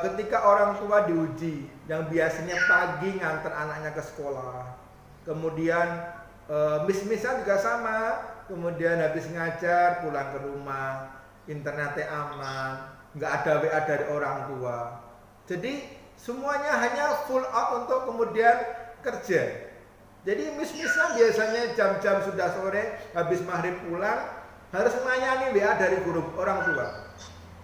ketika orang tua diuji, yang biasanya pagi nganter anaknya ke sekolah, kemudian miss-missan juga sama. Kemudian habis ngajar pulang ke rumah, internetnya aman, nggak ada WA dari orang tua. Jadi semuanya hanya full out untuk kemudian kerja. Jadi miss-missan biasanya jam-jam sudah sore, habis maghrib pulang, harus melayani WA dari guru orang tua.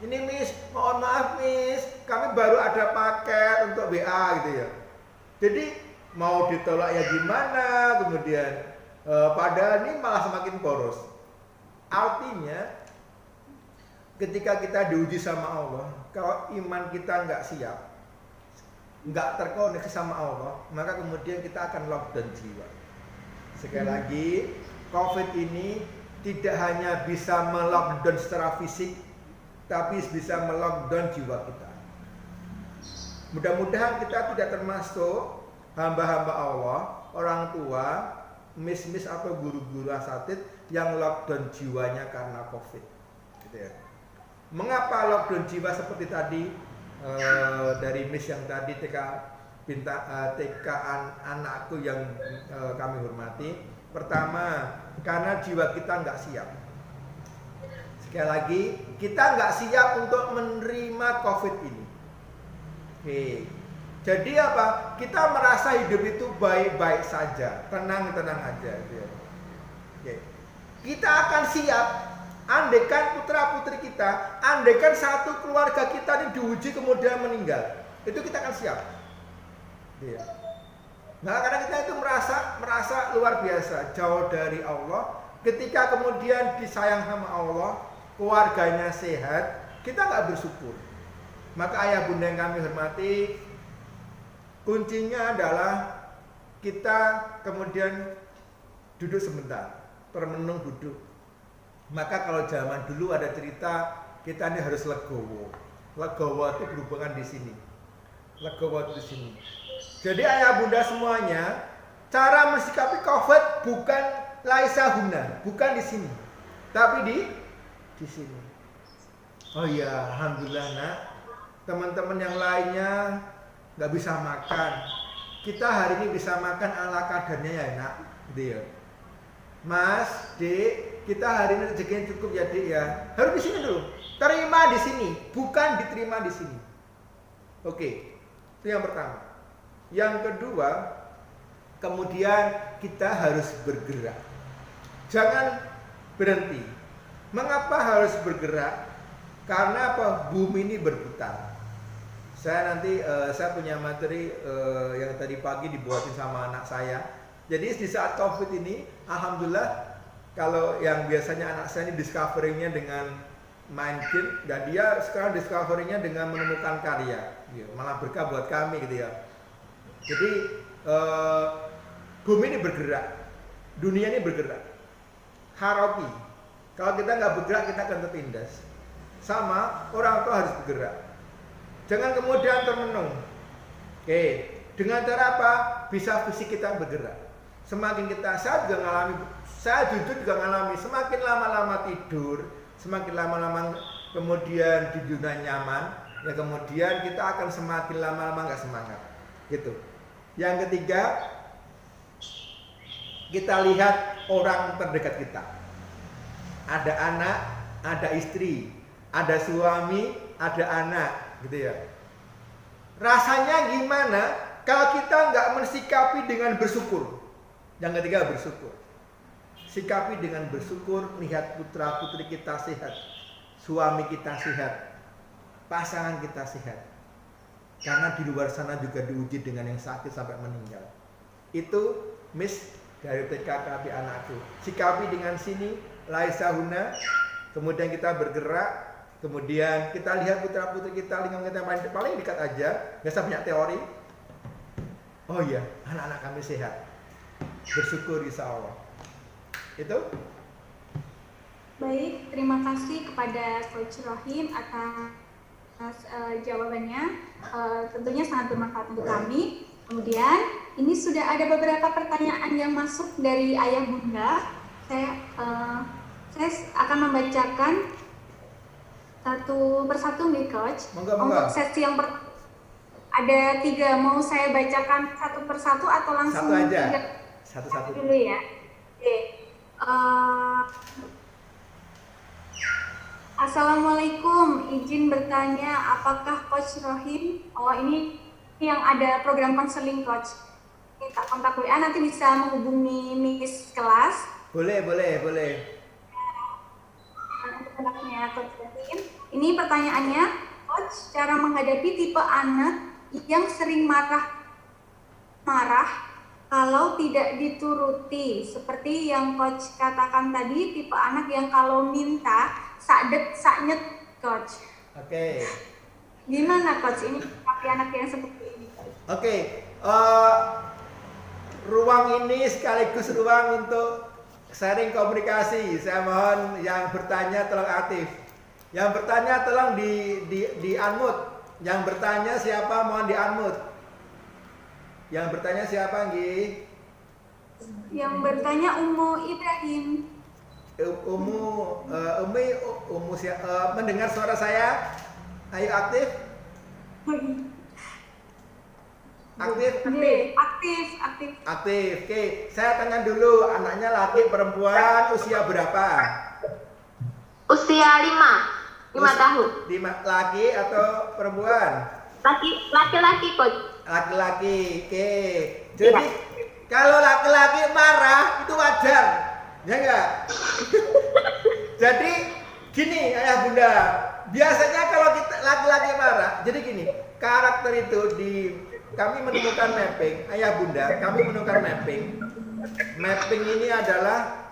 Ini miss, mohon maaf miss, kami baru ada paket untuk WA gitu ya. Jadi mau ditolak ya gimana, kemudian padahal ini malah semakin boros. Artinya ketika kita diuji sama Allah, kalau iman kita nggak siap, nggak terkoneksi sama Allah, maka kemudian kita akan lockdown jiwa. Sekali lagi, COVID ini tidak hanya bisa melockdown secara fisik, tapi bisa melockdown jiwa kita. Mudah-mudahan kita tidak termasuk hamba-hamba Allah, orang tua, miss atau guru-guru asatid yang lockdown jiwanya karena COVID. Gitu ya. Mengapa lockdown jiwa seperti tadi dari miss yang tadi TK anakku yang kami hormati? Pertama, karena jiwa kita nggak siap. Sekali lagi, kita nggak siap untuk menerima COVID ini. Oke. Jadi apa? Kita merasa hidup itu baik-baik saja, tenang-tenang aja. Oke. Kita akan siap, andaikan putra-putri kita, andaikan satu keluarga kita ini diuji kemudian meninggal, itu kita akan siap. Nah, karena kita itu merasa luar biasa, jauh dari Allah. Ketika kemudian disayang sama Allah, keluarganya sehat, kita nggak bersyukur. Maka ayah bunda yang kami hormati, kuncinya adalah kita kemudian duduk sebentar, termenung duduk. Maka kalau zaman dulu ada cerita, kita ini harus legowo. Legowo itu berhubungan di sini. Legowo itu di sini. Jadi ayah bunda semuanya, cara mensikapi COVID bukan laisa huna, bukan di sini, tapi di sini. Oh iya, alhamdulillah nak. Teman-teman yang lainnya nggak bisa makan, kita hari ini bisa makan ala kadarnya ya nak, gitu ya. Mas, Dek, kita hari ini rezekinya cukup ya Dek ya. Harus di sini dulu, terima di sini, bukan diterima di sini. Oke. Itu yang pertama. Yang kedua, kemudian kita harus bergerak. Jangan berhenti. Mengapa harus bergerak? Karena apa? Bumi ini berputar. Saya punya materi yang tadi pagi dibuatin sama anak saya. Jadi di saat COVID ini, alhamdulillah, kalau yang biasanya anak saya ini discovery-nya dengan main game, dan dia sekarang discovery-nya dengan menemukan karya, gitu. Malah berkah buat kami gitu ya. Jadi bumi ini bergerak, dunia ini bergerak. Haroki, kalau kita nggak bergerak kita akan tertindas. Sama, orang tua harus bergerak. Jangan kemudian termenung. Oke, dengan cara apa? Bisa fisik kita bergerak. Semakin saya jujur juga ngalami, semakin lama-lama tidur, semakin lama-lama kemudian di zona nyaman, ya kemudian kita akan semakin lama-lama nggak semangat, gitu. Yang ketiga, kita lihat orang terdekat kita. Ada anak, ada istri, ada suami, ada anak, gitu ya. Rasanya gimana kalau kita nggak mensikapi dengan bersyukur? Yang ketiga, bersyukur. Sikapi dengan bersyukur, lihat putra putri kita sehat, suami kita sehat, pasangan kita sehat. Karena di luar sana juga diuji dengan yang sakit sampai meninggal. Itu Miss dari TKKB anakku. Sikapi dengan sini, Laisa Huna, kemudian kita bergerak, kemudian kita lihat putra putri kita, lingkungan kita paling dekat aja, nggak usah banyak teori. Oh iya, anak-anak kami sehat. Bersyukur insya Allah. Itu. Baik, terima kasih kepada Coach Rohim atas jawabannya. Tentunya sangat bermanfaat untuk kami. Kemudian ini sudah ada beberapa pertanyaan yang masuk dari ayah bunda. Saya akan membacakan satu persatu nih Coach. Monggo. Untuk sesi yang ada 3, mau saya bacakan satu persatu atau langsung satu aja? 3? Satu-satu dulu ya. Oke. Assalamualaikum, izin bertanya, apakah Coach Rohim? Oh, ini yang ada program konseling Coach. Minta kontak WA, nanti bisa menghubungi Miss kelas. Boleh. Kontaknya Coach Rohim. Ini pertanyaannya, Coach, cara menghadapi tipe anak yang sering marah kalau tidak dituruti, seperti yang Coach katakan tadi, tipe anak yang kalau minta saknyet Coach. Oke. Gimana Coach ini tapi anak yang seperti ini? Oke. Ruang ini sekaligus ruang untuk sharing komunikasi. Saya mohon yang bertanya tolong aktif. Yang bertanya tolong di unmute. Yang bertanya siapa mohon di unmute. Yang bertanya siapa, Nggi? Yang bertanya Umu Ibrahim. Mendengar suara saya? Ayo aktif. Aktif. Oke, saya tanya dulu, anaknya laki perempuan, usia berapa? Usia 5 tahun. 5 laki atau perempuan? Laki-laki Coach. Laki-laki, oke. Jadi kalau laki-laki marah itu wajar, ya enggak? Jadi gini ayah bunda, biasanya kalau kita laki-laki marah, jadi gini, karakter itu kami menemukan mapping, ayah bunda, kami menemukan mapping. Mapping ini adalah,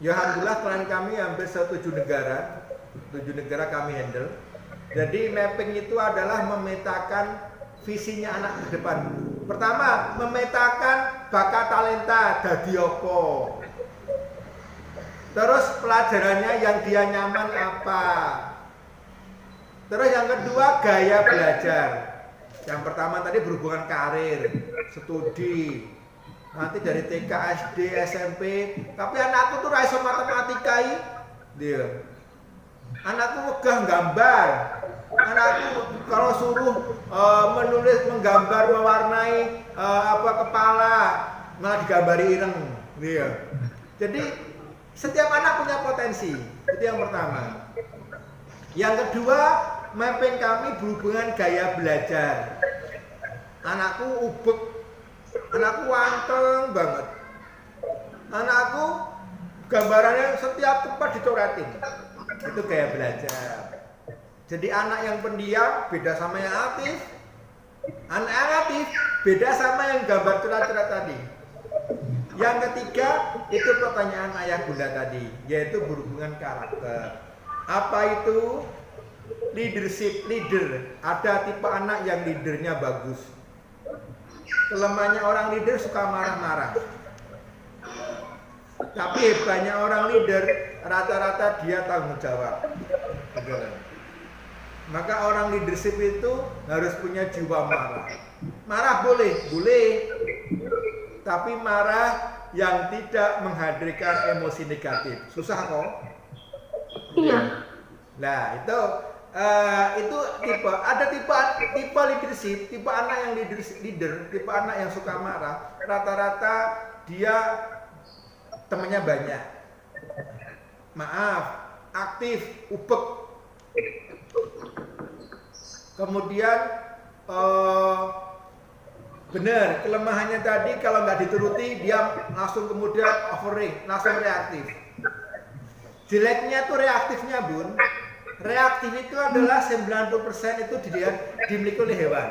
ya alhamdulillah klien kami hampir 7 negara kami handle. Jadi mapping itu adalah memetakan visinya anak ke depan. Pertama, memetakan bakat talenta dadi opo. Terus pelajarannya yang dia nyaman apa. Terus yang kedua, gaya belajar. Yang pertama tadi berhubungan karir, studi. Nanti dari TK, SD, SMP. Tapi anakku tuh raiso matematika dia. Anakku wegah gambar. Anakku kalau suruh menulis, menggambar, mewarnai kepala, malah digambari ireng, dia. Jadi setiap anak punya potensi. Itu yang pertama. Yang kedua, mapping kami berhubungan gaya belajar. Anakku ubek, anakku anteng banget. Anakku gambarannya setiap tempat dicoretin. Itu gaya belajar. Jadi anak yang pendiam beda sama yang aktif. Anak yang aktif beda sama yang gambar coret-coret tadi. Yang ketiga itu pertanyaan ayah bunda tadi, yaitu berhubungan karakter. Apa itu leadership, leader? Ada tipe anak yang leadernya bagus. Kelemahannya orang leader suka marah-marah. Tapi hebatnya orang leader rata-rata dia tanggung jawab. Maka orang leadership itu harus punya jiwa marah. Marah boleh, tapi marah yang tidak menghadirkan emosi negatif. Susah kok. Iya. Nah itu tipe, ada tipe leadership, tipe anak yang leader, tipe anak yang suka marah. Rata-rata dia temannya banyak, maaf, aktif, ubek. Kemudian benar, kelemahannya tadi kalau nggak dituruti dia langsung kemudian offering, langsung reaktif. Jeleknya tuh reaktifnya bun. Reaktif itu adalah 90% itu dimiliki oleh hewan.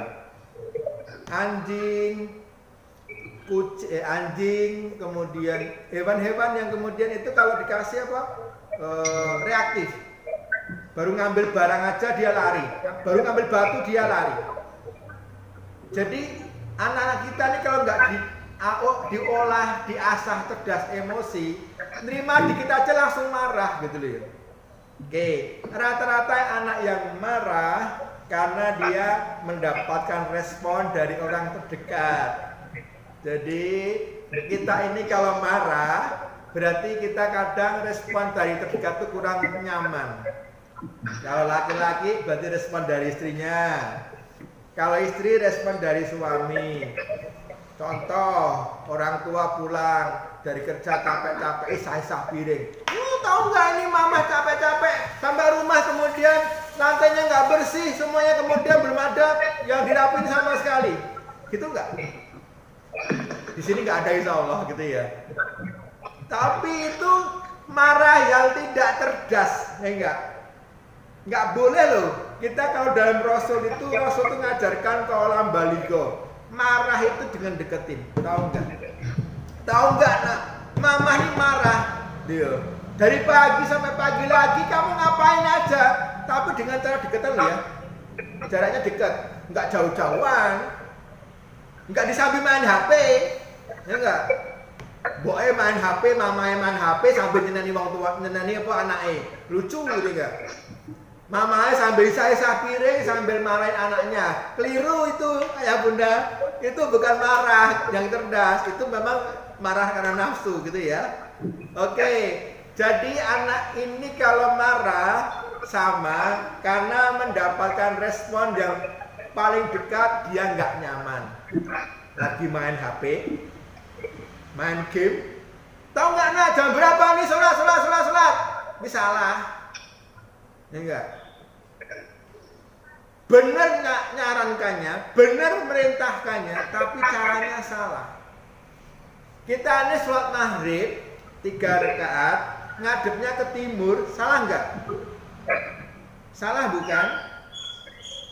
Anjing, kemudian hewan-hewan yang kemudian itu kalau dikasih apa? Reaktif. Baru ngambil barang aja dia lari, baru ngambil batu dia lari. Jadi anak-anak kita nih kalau nggak diolah, diasah cerdas emosi, nerima dikit aja langsung marah gitu loh. Oke, rata-rata anak yang marah karena dia mendapatkan respon dari orang terdekat. Jadi kita ini kalau marah berarti kita kadang respon dari terdekat itu kurang nyaman. Kalau laki-laki berarti respon dari istrinya. Kalau istri respon dari suami. Contoh, orang tua pulang dari kerja capek-capek, isah-isah piring. Tahu nggak ini mama capek-capek sampai rumah kemudian lantainya nggak bersih, semuanya kemudian belum ada yang dirapin sama sekali. Gitu nggak? Di sini nggak ada insya Allah gitu ya. Tapi itu marah yang tidak cerdas, ya enggak? Nggak boleh loh. Kita kalau dalam Rasul itu ngajarkan kaulam baligo. Marah itu dengan deketin. Tahu nggak? Tahu nggak nak? Mama ini marah. Dia dari pagi sampai pagi lagi kamu ngapain aja? Tapi dengan cara deketan ya. Jaraknya dekat, nggak jauh-jauhan. Nggak disambil main HP. Ya enggak? Boe main HP, mamae main HP sambil nyeneni wong tua, nyeneni apa anake. Lucu gitu enggak? Mamanya sambil isah-isah piring sambil marahin anaknya. Keliru itu ayah bunda. Itu bukan marah yang cerdas. Itu memang marah karena nafsu gitu ya. Oke. Jadi anak ini kalau marah sama karena mendapatkan respon yang paling dekat dia nggak nyaman. Lagi main HP, main game. Tahu nggak nak jam berapa nih sholat? Ini salah. Ya enggak? Benar nggak nyarankannya, benar merintahkannya, tapi caranya salah. Kita ini sholat maghrib 3 rakaat, ngadepnya ke timur, salah nggak? Salah bukan?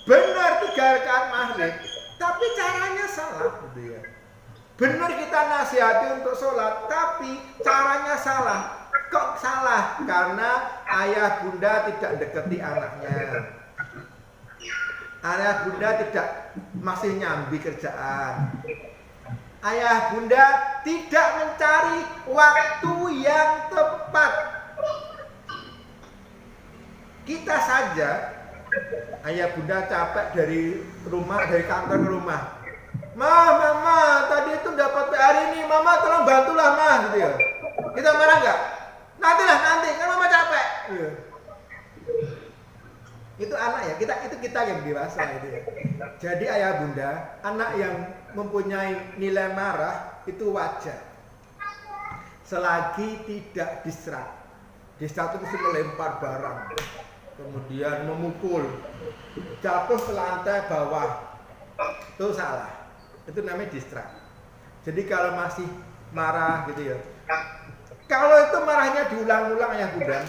Benar 3 rakaat maghrib, tapi caranya salah, gitu ya. Benar kita nasihati untuk sholat, tapi caranya salah. Kok salah? Karena ayah bunda tidak deketi anaknya. Ayah bunda masih nyambi kerjaan. Ayah bunda tidak mencari waktu yang tepat. Kita saja, ayah bunda capek dari kantor ke rumah. Mama, tadi itu dapat PR ini, mama tolong bantulah mah, gitu ya. Kita marah nggak? Nanti, kan mama capek. Iya. Itu anak ya, kita yang dewasa itu ya. Jadi ayah bunda, anak yang mempunyai nilai marah itu wajar. Selagi tidak diserat. Diserat itu melempar barang, kemudian memukul, jatuh ke lantai bawah, itu salah. Itu namanya distrak. Jadi kalau masih marah gitu ya, kalau itu marahnya diulang-ulang ya Bunda,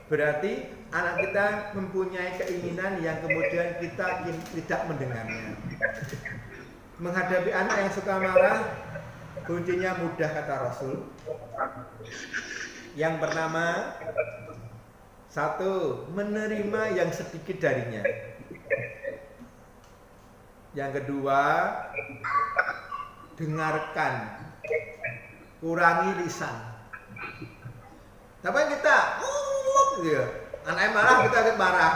berarti anak kita mempunyai keinginan yang kemudian kita tidak mendengarnya. Menghadapi anak yang suka marah, kuncinya mudah kata Rasul. Yang pertama, satu, menerima yang sedikit darinya. Yang kedua, dengarkan, kurangi lisan. Tapi kita, gitu. Anaknya marah, kita ikut marah.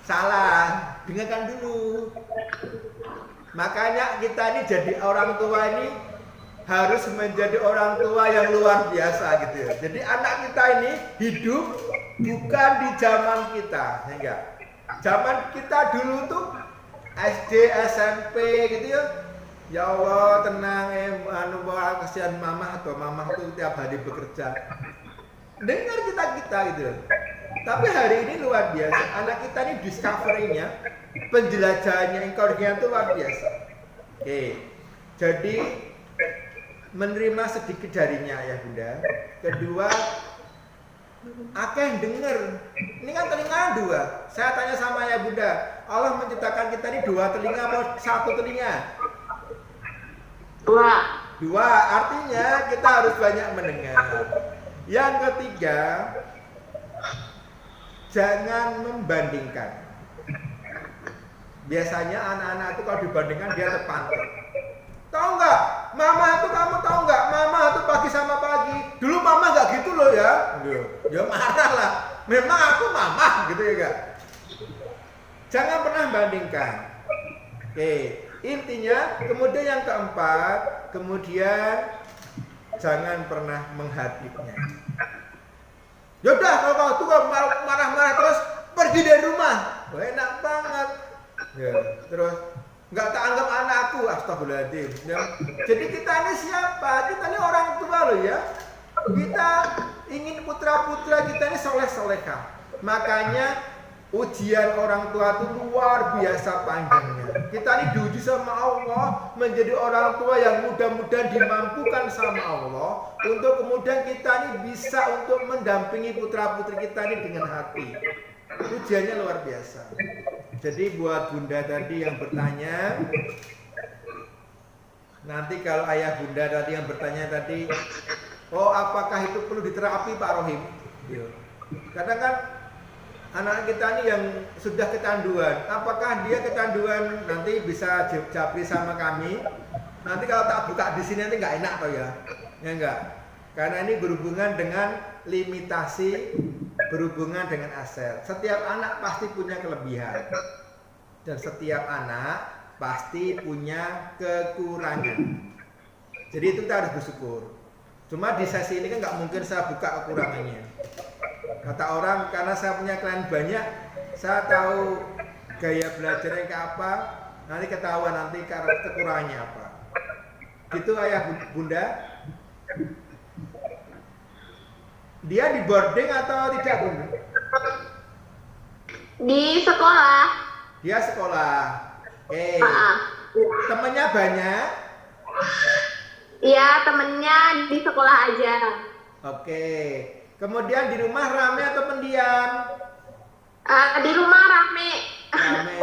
Salah, dengarkan dulu. Makanya kita ini jadi orang tua ini harus menjadi orang tua yang luar biasa gitu ya. Jadi anak kita ini hidup bukan di zaman kita, ya enggak. Zaman kita dulu tuh SD, SMP gitu ya. Ya Allah tenang kasihan mama atau mama tuh tiap hari bekerja. Dengar kita gitu. Tapi hari ini luar biasa. Anak kita ini discovery-nya, penjelajahannya, encourage-nya itu luar biasa. Oke. Jadi menerima sedikit darinya ya Bunda. Kedua, akeh denger. Ini kan telinga dua. Saya tanya sama ya Bunda, Allah menciptakan kita ini dua telinga atau satu telinga? Dua, artinya kita harus banyak mendengar. Yang ketiga, jangan membandingkan. Biasanya anak-anak itu kalau dibandingkan dia terpantul. Tahu nggak? Mama itu kamu tahu nggak? Mama itu pagi sama pagi. Dulu mama nggak gitu loh ya. Ya marah lah. Memang aku mama gitu ya nggak? Jangan pernah bandingkan. Oke. Intinya, kemudian yang keempat, kemudian jangan pernah menghakiminya. Yaudah kalau tuh marah-marah terus pergi dari rumah. Wah, enak banget. Ya, terus nggak tak anggap anakku, astagfirullahaladzim. Ya. Jadi kita ini siapa? Kita ini orang tua loh ya. Kita ingin putra-putra kita ini soleh-solehah. Makanya ujian orang tua itu luar biasa panjangnya. Kita ini diuji sama Allah menjadi orang tua yang mudah-mudahan dimampukan sama Allah untuk kemudian kita ini bisa untuk mendampingi putra-putri kita ini dengan hati. Ujiannya luar biasa. Jadi buat Bunda tadi yang bertanya, nanti kalau ayah Bunda tadi yang bertanya tadi, oh apakah itu perlu diterapi Pak Rohim? Kadang kan anak kita ini yang sudah kecanduan, apakah dia kecanduan nanti bisa japri sama kami? Nanti kalau tak buka di sini nanti nggak enak toh ya? Ya enggak? Karena ini berhubungan dengan limitasi, berhubungan dengan aset. Setiap anak pasti punya kelebihan dan setiap anak pasti punya kekurangan. Jadi itu kita harus bersyukur. Cuma di sesi ini kan nggak mungkin saya buka kekurangannya. Kata orang, karena saya punya klien banyak, saya tahu gaya belajarnya kayak apa, nanti ketahuan nanti kekurangannya apa. Gitu ayah Bunda. Dia di boarding atau tidak Bunda? Di sekolah. Dia sekolah. Oke. Temennya banyak? Iya, temennya di sekolah aja. Oke. Kemudian di rumah rame atau pendiam? Di rumah rame. Rame.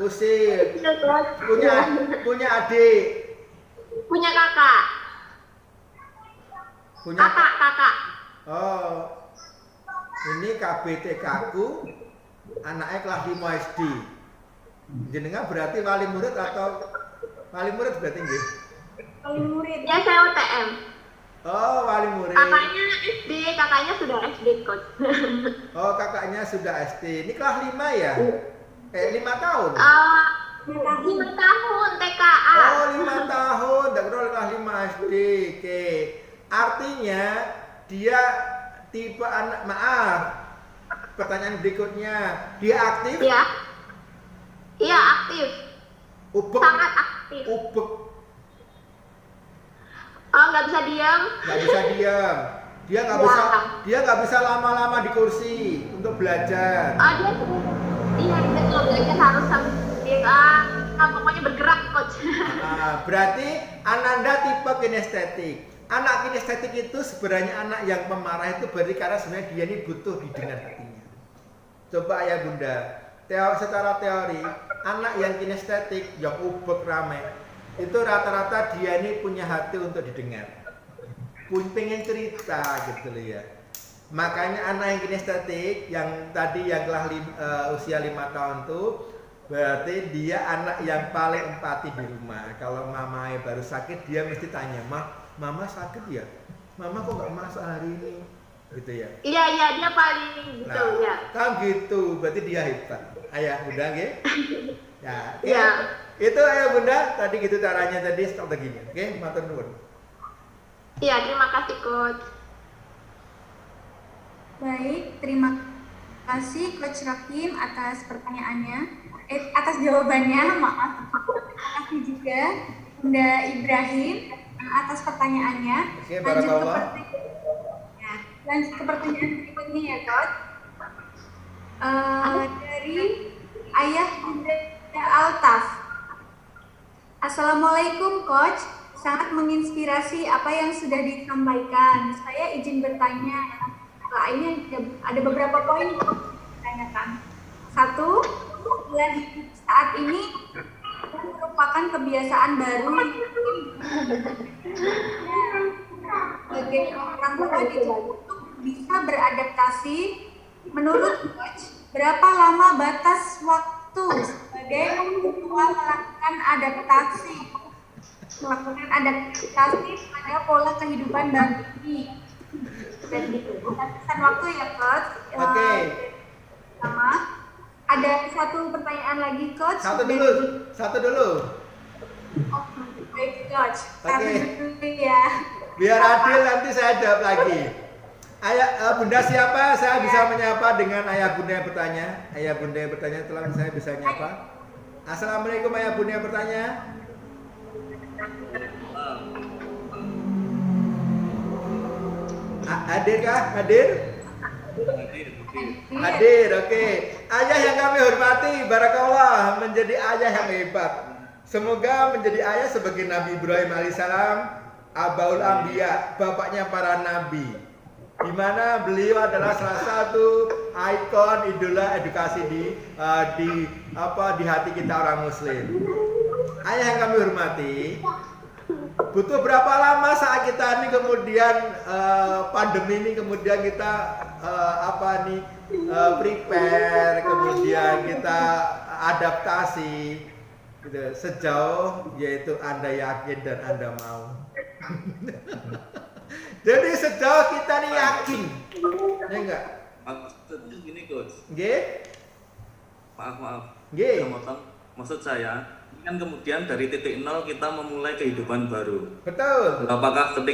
Usil. Punya adik. Punya kakak. Punya Kakak. Oh. Ini KBTK ku anaknya kelas 5 SD. Jenengan berarti wali murid atau wali murid berarti nggih? Wali murid. Ya saya UTM. Oh, wali murid. Kakaknya SD, kakaknya sudah SD coach. Oh, kakaknya sudah SD. Ini kelas 5 ya? 5 tahun? 5 tahun TKA. Oh, 5 tahun. Dan kelas 5 SD. Oke. Artinya dia tipe anak, maaf. Pertanyaan berikutnya, dia aktif? Iya. Iya, aktif. Ubek. Sangat aktif. Ubek. Oh, nggak bisa diam. Nggak bisa diam. Dia nggak bisa lama-lama di kursi untuk belajar. Dia kalau belajar harus sambil pokoknya bergerak coach. coach. Berarti Ananda tipe kinestetik. Anak kinestetik itu sebenarnya anak yang pemarah itu berarti karena sebenarnya dia ini butuh didengar hatinya. Coba ayah bunda, secara teori anak yang kinestetik, yang ubek rame, itu rata-rata dia ini punya hati untuk didengar, pengen cerita gitu loh ya. Makanya anak yang kinestetik, yang tadi yang telah usia 5 tahun tuh, berarti dia anak yang paling empati di rumah. Kalau mamanya baru sakit, dia mesti tanya, mama sakit ya? Mama kok nggak masak hari ini? Gitu ya? Iya, dia paling gitu ya. Kan gitu, berarti dia hebat. Ayah bunda, oke? Ya, oke. Iya. Itu ayah bunda, tadi gitu caranya tadi strateginya, oke? Matur nuwun. Iya, terima kasih coach. Baik, terima kasih Coach Rakim atas pertanyaannya, atas jawabannya, maaf. Terima kasih juga Bunda Ibrahim atas pertanyaannya. Oke, barakallah. Lanjut ke pertanyaan berikutnya ya, Coach. Dari Ayah Bunda Altaf. Assalamualaikum Coach, sangat menginspirasi apa yang sudah disampaikan. Saya izin bertanya. Ini ada beberapa poin yang ditanyakan. 1, pola hidup saat ini merupakan kebiasaan baru sebagai orang tua untuk bisa beradaptasi. Menurut Coach, berapa lama batas waktu sebagai orang tua melakukan adaptasi pada pola kehidupan baru ini? Dan gitu. Pesan waktu ya Coach. Oke. Sama. Ada satu pertanyaan lagi Coach. Satu dulu. Oh, baik Coach. Oke. Dulu ya. Biar adil nanti saya jawab lagi. Ayah bunda siapa? Saya bisa menyapa dengan ayah bunda yang bertanya. Ayah bunda yang bertanya telah saya bisa menyapa. Assalamualaikum ayah bunda yang bertanya. Hadir kah? Hadir, oke. Ayah yang kami hormati, barakallah, menjadi ayah yang hebat. Semoga menjadi ayah sebagai Nabi Ibrahim alaihissalam, Abaul Anbiya, bapaknya para nabi. Di mana beliau adalah salah satu ikon idola edukasi di hati kita orang muslim. Ayah yang kami hormati, butuh berapa lama saat kita ini kemudian pandemi ini kemudian kita prepare, kemudian kita adaptasi gitu, sejauh yaitu Anda yakin dan Anda mau. Jadi sejauh kita nih yakin, ya enggak? Maksudnya gini Coach. Nggih? Maaf. Nggih. Maksud saya, ini kan kemudian dari titik nol kita memulai kehidupan baru. Betul. Apakah 2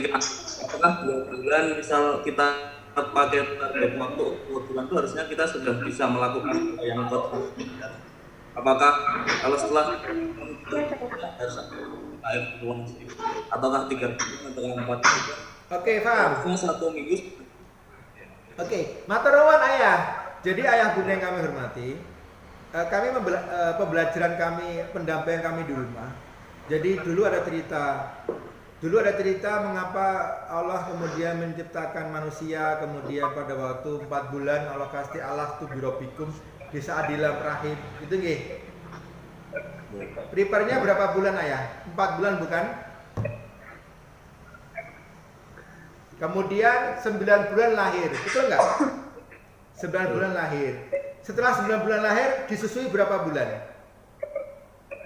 bulan misal kita pakai target waktu 2 bulan itu harusnya kita sudah bisa melakukan yang Coach. Apakah kalau setelah harus ruang ataukah 3 bulan atau 4 bulan? Oke, paham. Harusnya 1 minggu. Oke, matur nuwun ayah. Jadi ayah bunda yang kami hormati, kami pembelajaran kami, pendampingan kami di rumah. Jadi dulu ada cerita mengapa Allah kemudian menciptakan manusia, kemudian pada waktu 4 bulan Allah kasih Allah tu birobikum di saat di dalam rahim. Itu nggih. Prepare-nya berapa bulan ayah? 4 bulan bukan? Kemudian 9 bulan lahir, betul nggak? 9 bulan lahir. Setelah 9 bulan lahir disusui berapa bulan?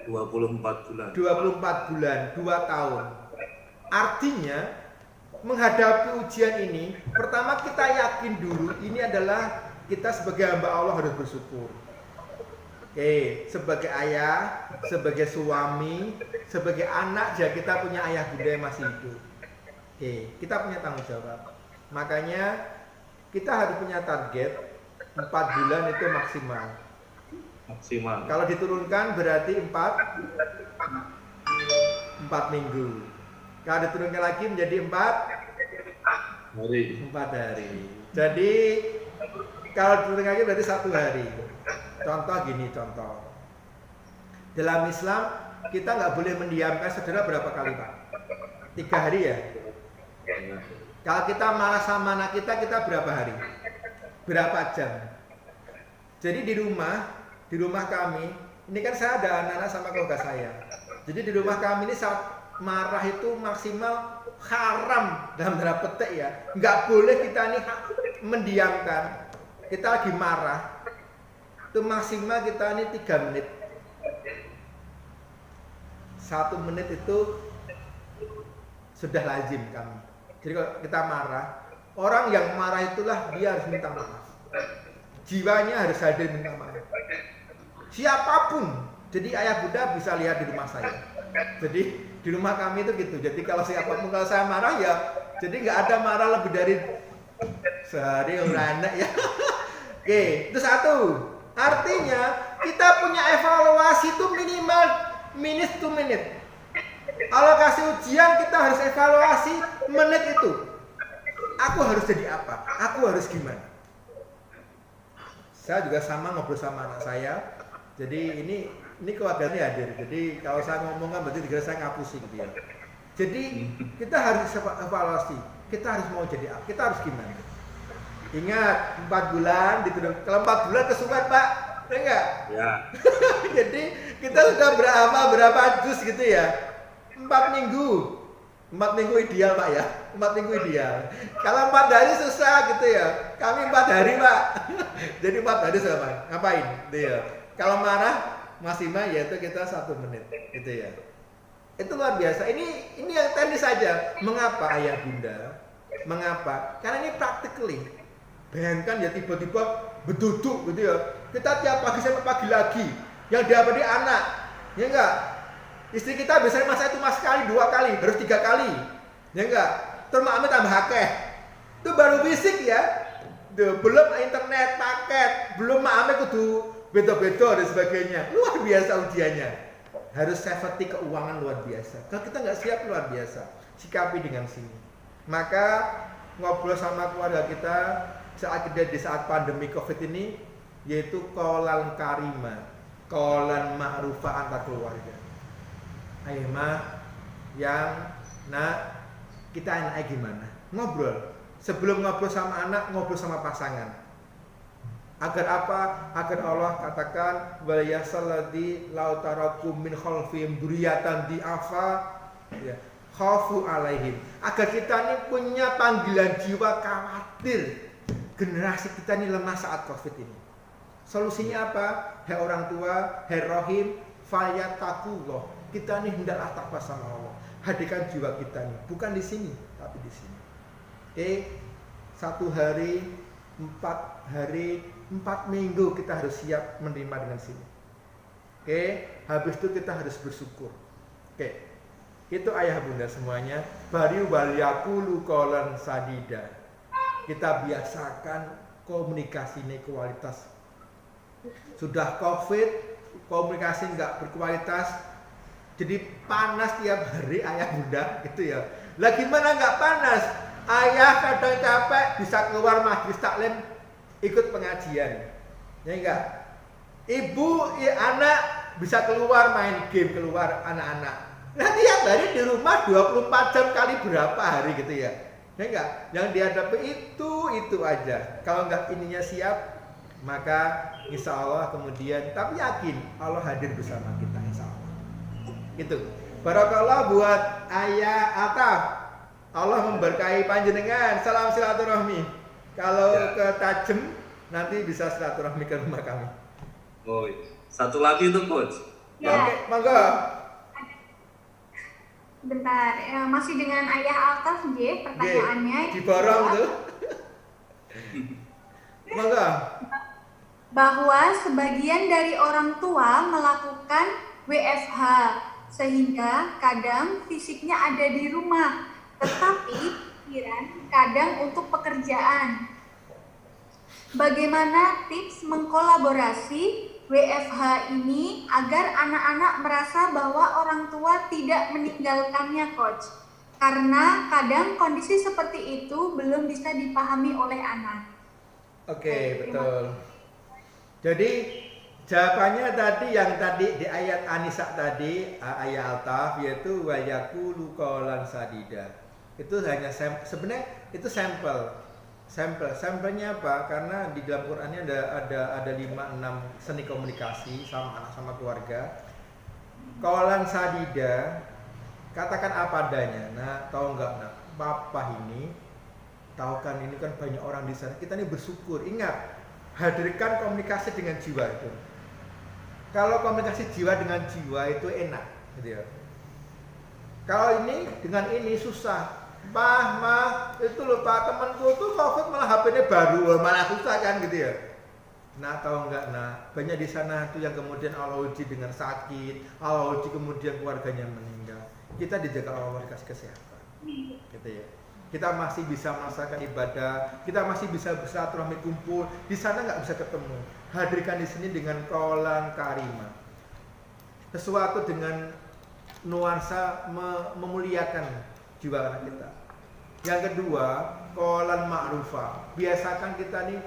24 bulan. 24 bulan, 2 tahun. Artinya menghadapi ujian ini, pertama kita yakin dulu ini adalah kita sebagai hamba Allah harus bersyukur. Oke, sebagai ayah, sebagai suami, sebagai anak, ya kita punya ayah bunda yang masih hidup. Oke, kita punya tanggung jawab. Makanya kita harus punya target 4 bulan itu maksimal. Kalau diturunkan berarti 4 minggu. Kalau diturunkan lagi menjadi 4 hari. Jadi kalau diturunkan lagi berarti 1 hari. Contoh. Dalam Islam kita nggak boleh mendiamkan saudara berapa kali Pak? 3 hari ya? Kalau kita marah sama anak kita berapa hari? Berapa jam? Jadi di rumah kami, ini kan saya ada anak-anak sama keluarga saya. Jadi di rumah kami ini saat marah itu maksimal haram dalam tanda petik ya. Nggak boleh kita ini mendiamkan. Kita lagi marah, itu maksimal kita ini 3 menit. 1 menit itu sudah lazim kami. Jadi kalau kita marah, orang yang marah itulah dia harus minta maaf. Jiwanya harus hadir minta maaf. Siapapun. Jadi ayah bunda bisa lihat di rumah saya. Jadi di rumah kami itu gitu. Jadi kalau siapapun, kalau saya marah ya, jadi nggak ada marah lebih dari sehari orang ya. Oke, itu 1. Artinya kita punya evaluasi itu minimal minute to minute. Kalau kasih ujian kita harus evaluasi menit itu. Aku harus jadi apa? Aku harus gimana? Saya juga sama ngobrol sama anak saya. Jadi ini keluarganya hadir. Jadi kalau saya ngomong kan berarti dikira saya ngapusi gitu ya. Jadi kita harus evaluasi. Kita harus mau jadi apa? Kita harus gimana? Ingat 4 bulan diturun. Kalau 4 bulan kesuwen Pak, enggak? Ya. Jadi kita sudah berapa juz gitu ya? 4 minggu. 4 minggu ideal Pak ya. 4 minggu ideal. Kalau 4 hari susah gitu ya. Kami 4 hari Pak. Jadi 4 hari susah Pak. Ngapain? Gitu ya. Kalau marah maksimal yaitu kita 1 menit gitu ya. Itu luar biasa. Ini yang teknis saja. Mengapa ayah bunda? Mengapa? Karena ini practically. Bayangkan ya tiba-tiba berduduk gitu ya. Kita tiap pagi sampai pagi lagi. Yang diapadi anak. Ya enggak? Istri kita biasanya masak itu sekali, 2 kali, harus 3 kali. Ya enggak? Terus maknya tambah akeh. Itu baru fisik ya. Belum internet, paket, belum maknya kudu beda-beda dan sebagainya. Luar biasa ujiannya. Harus safety keuangan luar biasa. Kalau kita nggak siap luar biasa. Sikapi dengan sini. Maka ngobrol sama keluarga kita di saat pandemi COVID ini, yaitu qolan karimah, qolan ma'rufah antar keluarga. Ayo mah, yang nak kita enaknya gimana? Ngobrol. Sebelum ngobrol sama anak, ngobrol sama pasangan. Agar apa? Agar Allah katakan wal yasalladzi law tarakum min khalfihim dzurriyyatan di'afa ya khafu alaihim. Agar kita ini punya panggilan jiwa khawatir generasi kita ini lemah saat Covid ini. Solusinya apa? Hai orang tua, hai Rahim, fayattaqullah. Kita ini hendaklah takwa sama Allah. Hadirkan jiwa kita ini, bukan di sini, tapi di sini. Oke, 1 hari, 4 hari, 4 minggu kita harus siap menerima dengan sini. Oke, habis itu kita harus bersyukur. Oke, itu ayah bunda semuanya. Bari waliyaqulu qolan sadida. Kita biasakan komunikasi ini kualitas. Sudah COVID, komunikasi nggak berkualitas, jadi panas tiap hari ayah bunda gitu ya. Lah gimana nggak panas? Ayah kadang capek bisa keluar majelis taklim ikut pengajian, ya enggak? Ibu, anak bisa keluar main game, keluar anak-anak. Nah tiap hari di rumah 24 jam kali berapa hari gitu ya? Ya enggak? Yang dihadapi itu aja. Kalau enggak ininya siap, maka insya Allah kemudian, tapi yakin Allah hadir bersama kita insya Allah. Gitu. Barakallah buat ayah Ataf. Allah memberkahi panjenengan. Salam silaturahmi. Kalau ke Tajem nanti bisa silaturahmi ke rumah kami. Oh, satu lagi itu coach. Ya. Oke, monggo. Bentar, masih dengan ayah Altaf J, pertanyaannya. Diborong tuh. Monggo. Bahwa sebagian dari orang tua melakukan WFH sehingga kadang fisiknya ada di rumah, tetapi pikiran kadang untuk pekerjaan. Bagaimana tips mengkolaborasi WFH ini agar anak-anak merasa bahwa orang tua tidak meninggalkannya, Coach? Karena kadang kondisi seperti itu belum bisa dipahami oleh anak. Oke, betul. Jadi Jawabannya tadi yang tadi di ayat An-Nisa tadi, ayat Al-Taf, yaitu wa yaqulu qawlan sadida. Itu hanya sebenarnya itu sampel. Sampelnya apa? Karena di dalam Qur'annya ada 5-6 seni komunikasi sama anak sama keluarga. Qawlan sadida, katakan apa adanya. Nah, tahu enggak nak? Papa ini tahu kan ini kan banyak orang di sana. Kita ini bersyukur. Ingat, hadirkan komunikasi dengan jiwa itu. Kalau komunikasi jiwa dengan jiwa itu enak, gitu ya. Kalau ini dengan ini susah. Mah, itu loh Pak, temanku tuh COVID malah HP-nya baru, malah susah kan gitu ya. Nah, tahu enggak, nah, banyak di sana tuh yang kemudian Allah uji dengan sakit, Allah uji kemudian keluarganya meninggal. Kita dijaga Allah dikasih kesehatan, gitu ya. Kita masih bisa melaksanakan ibadah, kita masih bisa bersilaturahmi kumpul. Di sana nggak bisa ketemu. Hadirkan di sini dengan qawlan karimah. Sesuatu dengan nuansa memuliakan jiwa anak kita. Yang kedua, qawlan ma'rufah. Biasakan kita nih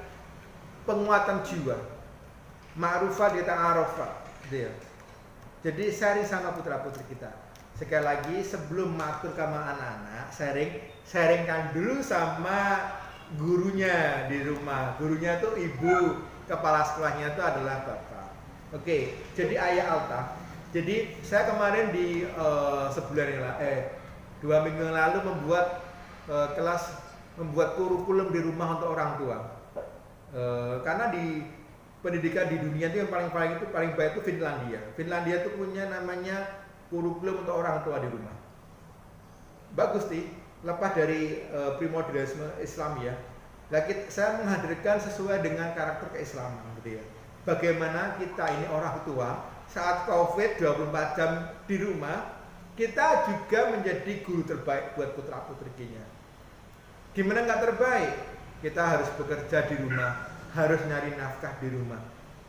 penguatan jiwa. Ma'rufah di ta'arufah, gitu ya. Jadi sharing sama putra-putri kita. Sekali lagi sebelum matur sama anak-anak, sharingkan dulu sama gurunya di rumah. Gurunya tuh ibu, kepala sekolahnya itu adalah bapak. Oke, jadi ayah Alta. Jadi saya kemarin di 2 minggu yang lalu membuat membuat kurikulum di rumah untuk orang tua. Karena di pendidikan di dunia itu yang paling baik itu Finlandia. Finlandia itu punya namanya kurikulum untuk orang tua di rumah. Bagus sih, lepas dari primordialisme Islam ya. Saya menghadirkan sesuai dengan karakter keislaman gitu ya. Bagaimana kita ini orang tua saat COVID 24 jam di rumah, kita juga menjadi guru terbaik buat putra-putrinya. Gimana nggak terbaik? Kita harus bekerja di rumah, harus nyari nafkah di rumah.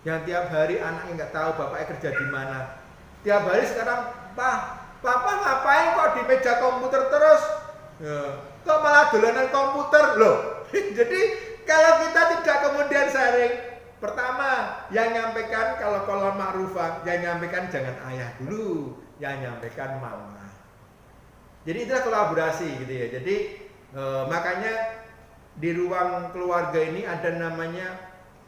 Yang tiap hari anaknya nggak tahu bapaknya kerja di mana. Tiap hari sekarang, Papa ngapain kok di meja komputer terus? Kok malah dolanan komputer loh? Jadi kalau kita tidak kemudian sharing, pertama yang nyampaikan kalau ma'rufah, yang nyampaikan jangan ayah dulu, yang nyampaikan mama. Jadi itulah kolaborasi gitu ya. Jadi makanya di ruang keluarga ini ada namanya,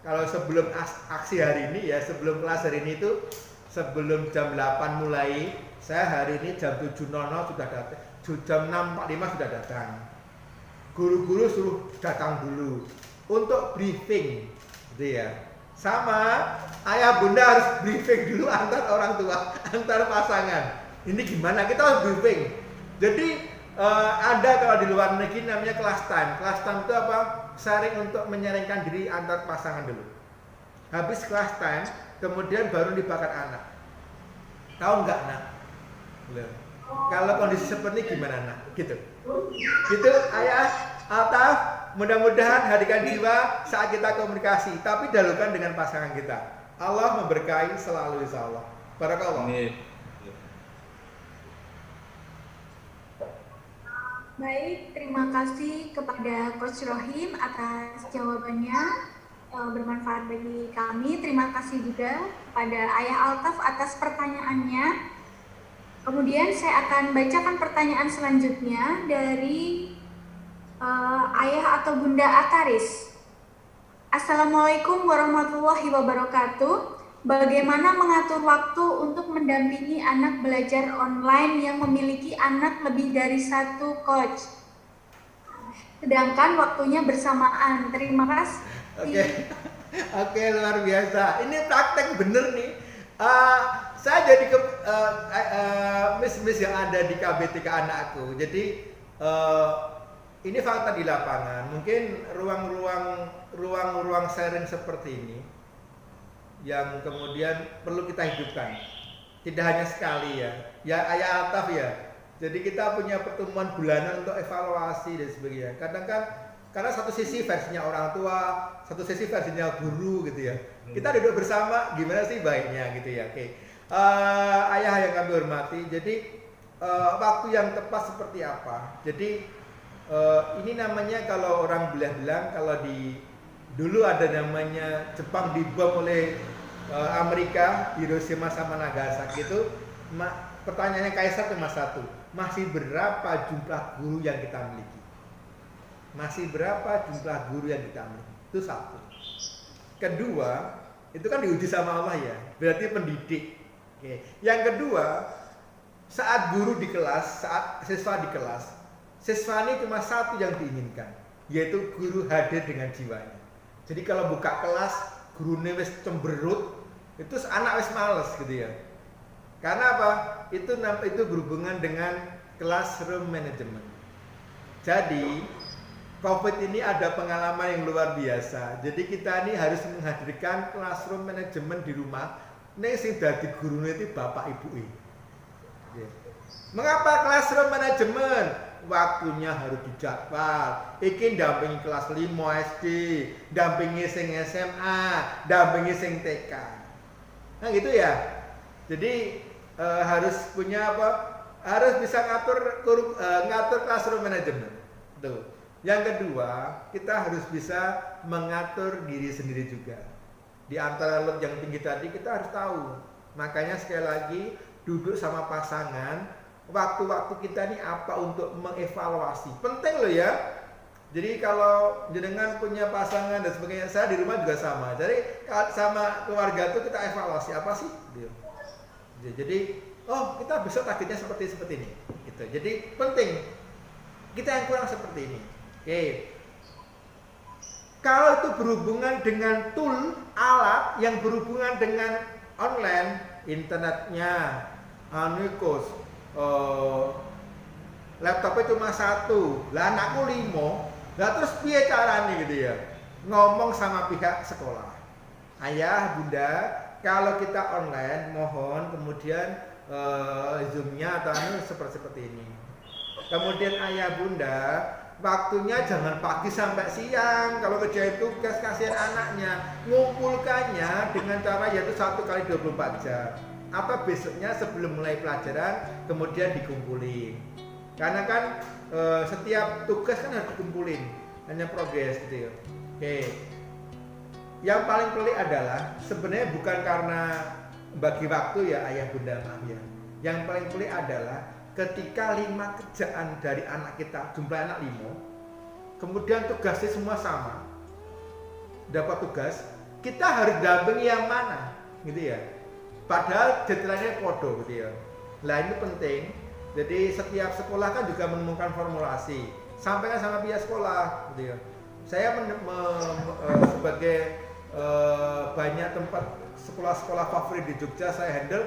kalau sebelum aksi hari ini ya, sebelum kelas hari ini itu sebelum jam 8 mulai, saya hari ini jam 7.00 sudah datang, jam 6.45 sudah datang. Guru-guru suruh datang dulu untuk briefing, gitu ya. Sama ayah bunda harus briefing dulu antar orang tua, antar pasangan. Ini gimana? Kita harus briefing. Jadi ada kalau di luar negeri namanya class time. Class time itu apa? Sharing untuk menyaringkan diri antar pasangan dulu. Habis class time, kemudian baru dibakar anak. Tahu nggak nak? Kalau kondisi seperti ini gimana nak? Gitu ayah Altaf, mudah-mudahan hadirkan jiwa saat kita komunikasi, tapi dahulukan dengan pasangan kita. Allah memberkahi selalu insyaallah. Barakallah. Amin. Baik, terima kasih kepada Coach Rohim atas jawabannya, bermanfaat bagi kami. Terima kasih juga kepada Ayah Altaf atas pertanyaannya. Kemudian saya akan bacakan pertanyaan selanjutnya dari Ayah atau Bunda Ataris. Assalamualaikum warahmatullahi wabarakatuh. Bagaimana mengatur waktu untuk mendampingi anak belajar online yang memiliki anak lebih dari satu coach, sedangkan waktunya bersamaan? Terima kasih. Oke, luar biasa. Ini praktek bener nih. Saya jadi miss yang ada di KBTK anakku. Jadi ini fakta di lapangan. Mungkin ruang sharing seperti ini yang kemudian perlu kita hidupkan. Tidak hanya sekali ya. Ya ayah Altaf ya. Jadi kita punya pertemuan bulanan untuk evaluasi dan sebagainya. Kadang kan karena satu sisi versinya orang tua, satu sisi versinya guru gitu ya. Kita duduk bersama gimana sih baiknya gitu ya. Oke. Ayah yang kami hormati. Jadi waktu yang tepat seperti apa? Jadi ini namanya kalau orang bilang kalau di dulu ada namanya Jepang dibom oleh Amerika, Hiroshima sama Nagasaki itu pertanyaannya Kaisar cuma satu, masih berapa jumlah guru yang kita miliki? Masih berapa jumlah guru yang kita miliki? Itu satu. Kedua, itu kan diuji sama Allah ya, berarti pendidik. Oke. Yang kedua, saat guru di kelas, saat siswa di kelas, siswa ini cuma satu yang diinginkan, yaitu guru hadir dengan jiwanya. Jadi kalau buka kelas, gurunya wis cemberut, itu anak wis males gitu ya. Karena apa? Itu berhubungan dengan classroom management. Jadi COVID ini ada pengalaman yang luar biasa. Jadi kita ini harus menghadirkan classroom management di rumah. Ini sing dadi gurune itu bapak ibu. Mengapa classroom management? Waktunya harus dijadwal. Iki dampingi kelas 5 SD, dampingi sing SMA, dampingi sing TK. Nah gitu ya. Jadi harus punya apa? Harus bisa ngatur classroom management. Tuh. Yang kedua, kita harus bisa mengatur diri sendiri juga. Di antara load yang tinggi tadi kita harus tahu. Makanya sekali lagi duduk sama pasangan, waktu-waktu kita ini apa untuk mengevaluasi. Penting loh ya. Jadi kalau jenengan punya pasangan dan sebagainya, saya di rumah juga sama. Jadi sama keluarga itu kita evaluasi apa sih? Jadi, oh kita besok targetnya seperti ini. Gitu. Jadi penting kita yang kurang seperti ini. Oke. Kalau itu berhubungan dengan tool, alat yang berhubungan dengan online, internetnya, laptopnya cuma satu, lah anakku 5, lah terus piye caranya gitu ya? Ngomong sama pihak sekolah, ayah, bunda, kalau kita online, mohon kemudian zoomnya atau seperti ini. Kemudian ayah, bunda, waktunya jangan pagi sampai siang. Kalau kerjain tugas kasihan anaknya, ngumpulkannya dengan cara yaitu 1 kali 24 jam. Apa besoknya sebelum mulai pelajaran kemudian dikumpulin. Karena kan setiap tugas kan harus dikumpulin, hanya progres gitu ya. Oke. Yang paling pelik adalah sebenarnya bukan karena bagi waktu ya ayah bunda maaf ya. Yang paling pelik adalah ketika 5 kerjaan dari anak kita, jumlah anak 5, kemudian tugasnya semua sama, dapat tugas, kita harus dampingi yang mana, gitu ya. Padahal deadline-nya podo, gitu ya. Nah ini penting. Jadi setiap sekolah kan juga menemukan formulasi, sampaikan sama pihak sekolah, gitu ya. Saya sebagai banyak tempat sekolah-sekolah favorit di Jogja saya handle,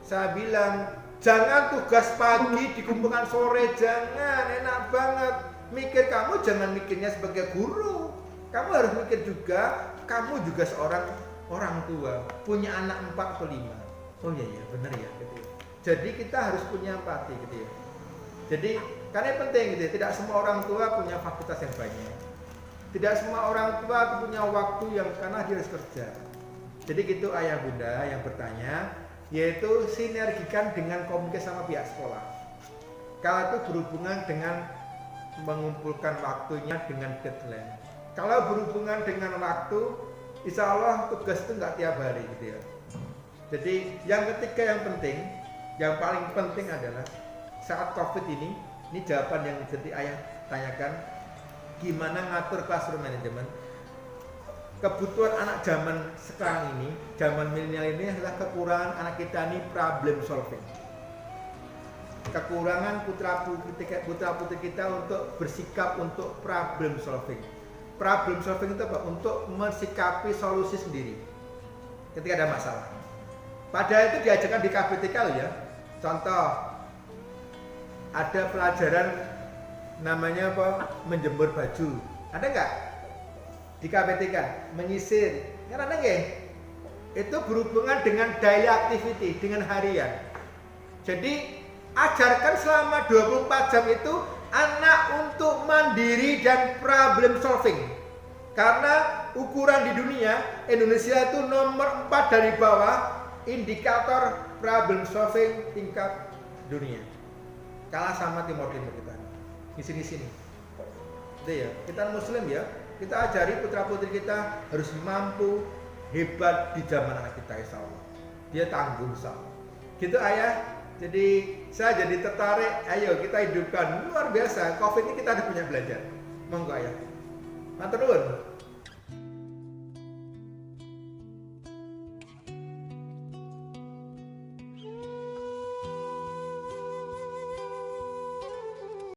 saya bilang jangan tugas pagi dikumpulkan sore, jangan, enak banget. Mikir kamu jangan mikirnya sebagai guru. Kamu harus mikir juga, kamu juga seorang orang tua, punya anak 4 atau 5. Oh iya benar ya gitu. Jadi kita harus punya empati gitu ya. Jadi karena penting gitu ya, tidak semua orang tua punya fasilitas yang banyak. Tidak semua orang tua punya waktu yang karena dia harus kerja. Jadi gitu ayah bunda yang bertanya, yaitu sinergikan dengan komunikasi sama pihak sekolah. Kalau itu berhubungan dengan mengumpulkan waktunya dengan deadline. Kalau berhubungan dengan waktu, insya Allah tugas itu nggak tiap hari gitu ya. Jadi yang ketiga yang penting, yang paling penting adalah saat COVID ini jawaban yang jadi ayah tanyakan, gimana ngatur classroom management. Kebutuhan anak zaman sekarang ini, zaman milenial ini adalah kekurangan anak kita ini problem solving. Kekurangan putra-putri kita untuk bersikap untuk problem solving. Problem solving itu apa? Untuk mensikapi solusi sendiri ketika ada masalah. Padahal itu diajarkan di KBTK loh ya. Contoh, ada pelajaran namanya apa? Menjemur baju. Ada nggak? Di KBTK, menyisir. Kan ada nggak? Itu berhubungan dengan daily activity, dengan harian. Jadi ajarkan selama 24 jam itu anak untuk mandiri dan problem solving. Karena ukuran di dunia, Indonesia itu nomor 4 dari bawah indikator problem solving tingkat dunia. Kalah sama Timor kita. Di sini. Itu ya, kita muslim ya. Kita ajari putra-putri kita harus mampu hebat di zaman anak kita insya Allah. Dia tangguh insya Allah. Gitu ayah. Jadi saya jadi tertarik. Ayo kita hidupkan luar biasa. Covid ini kita ada punya belajar. Monggo ayah. Matur nuwun.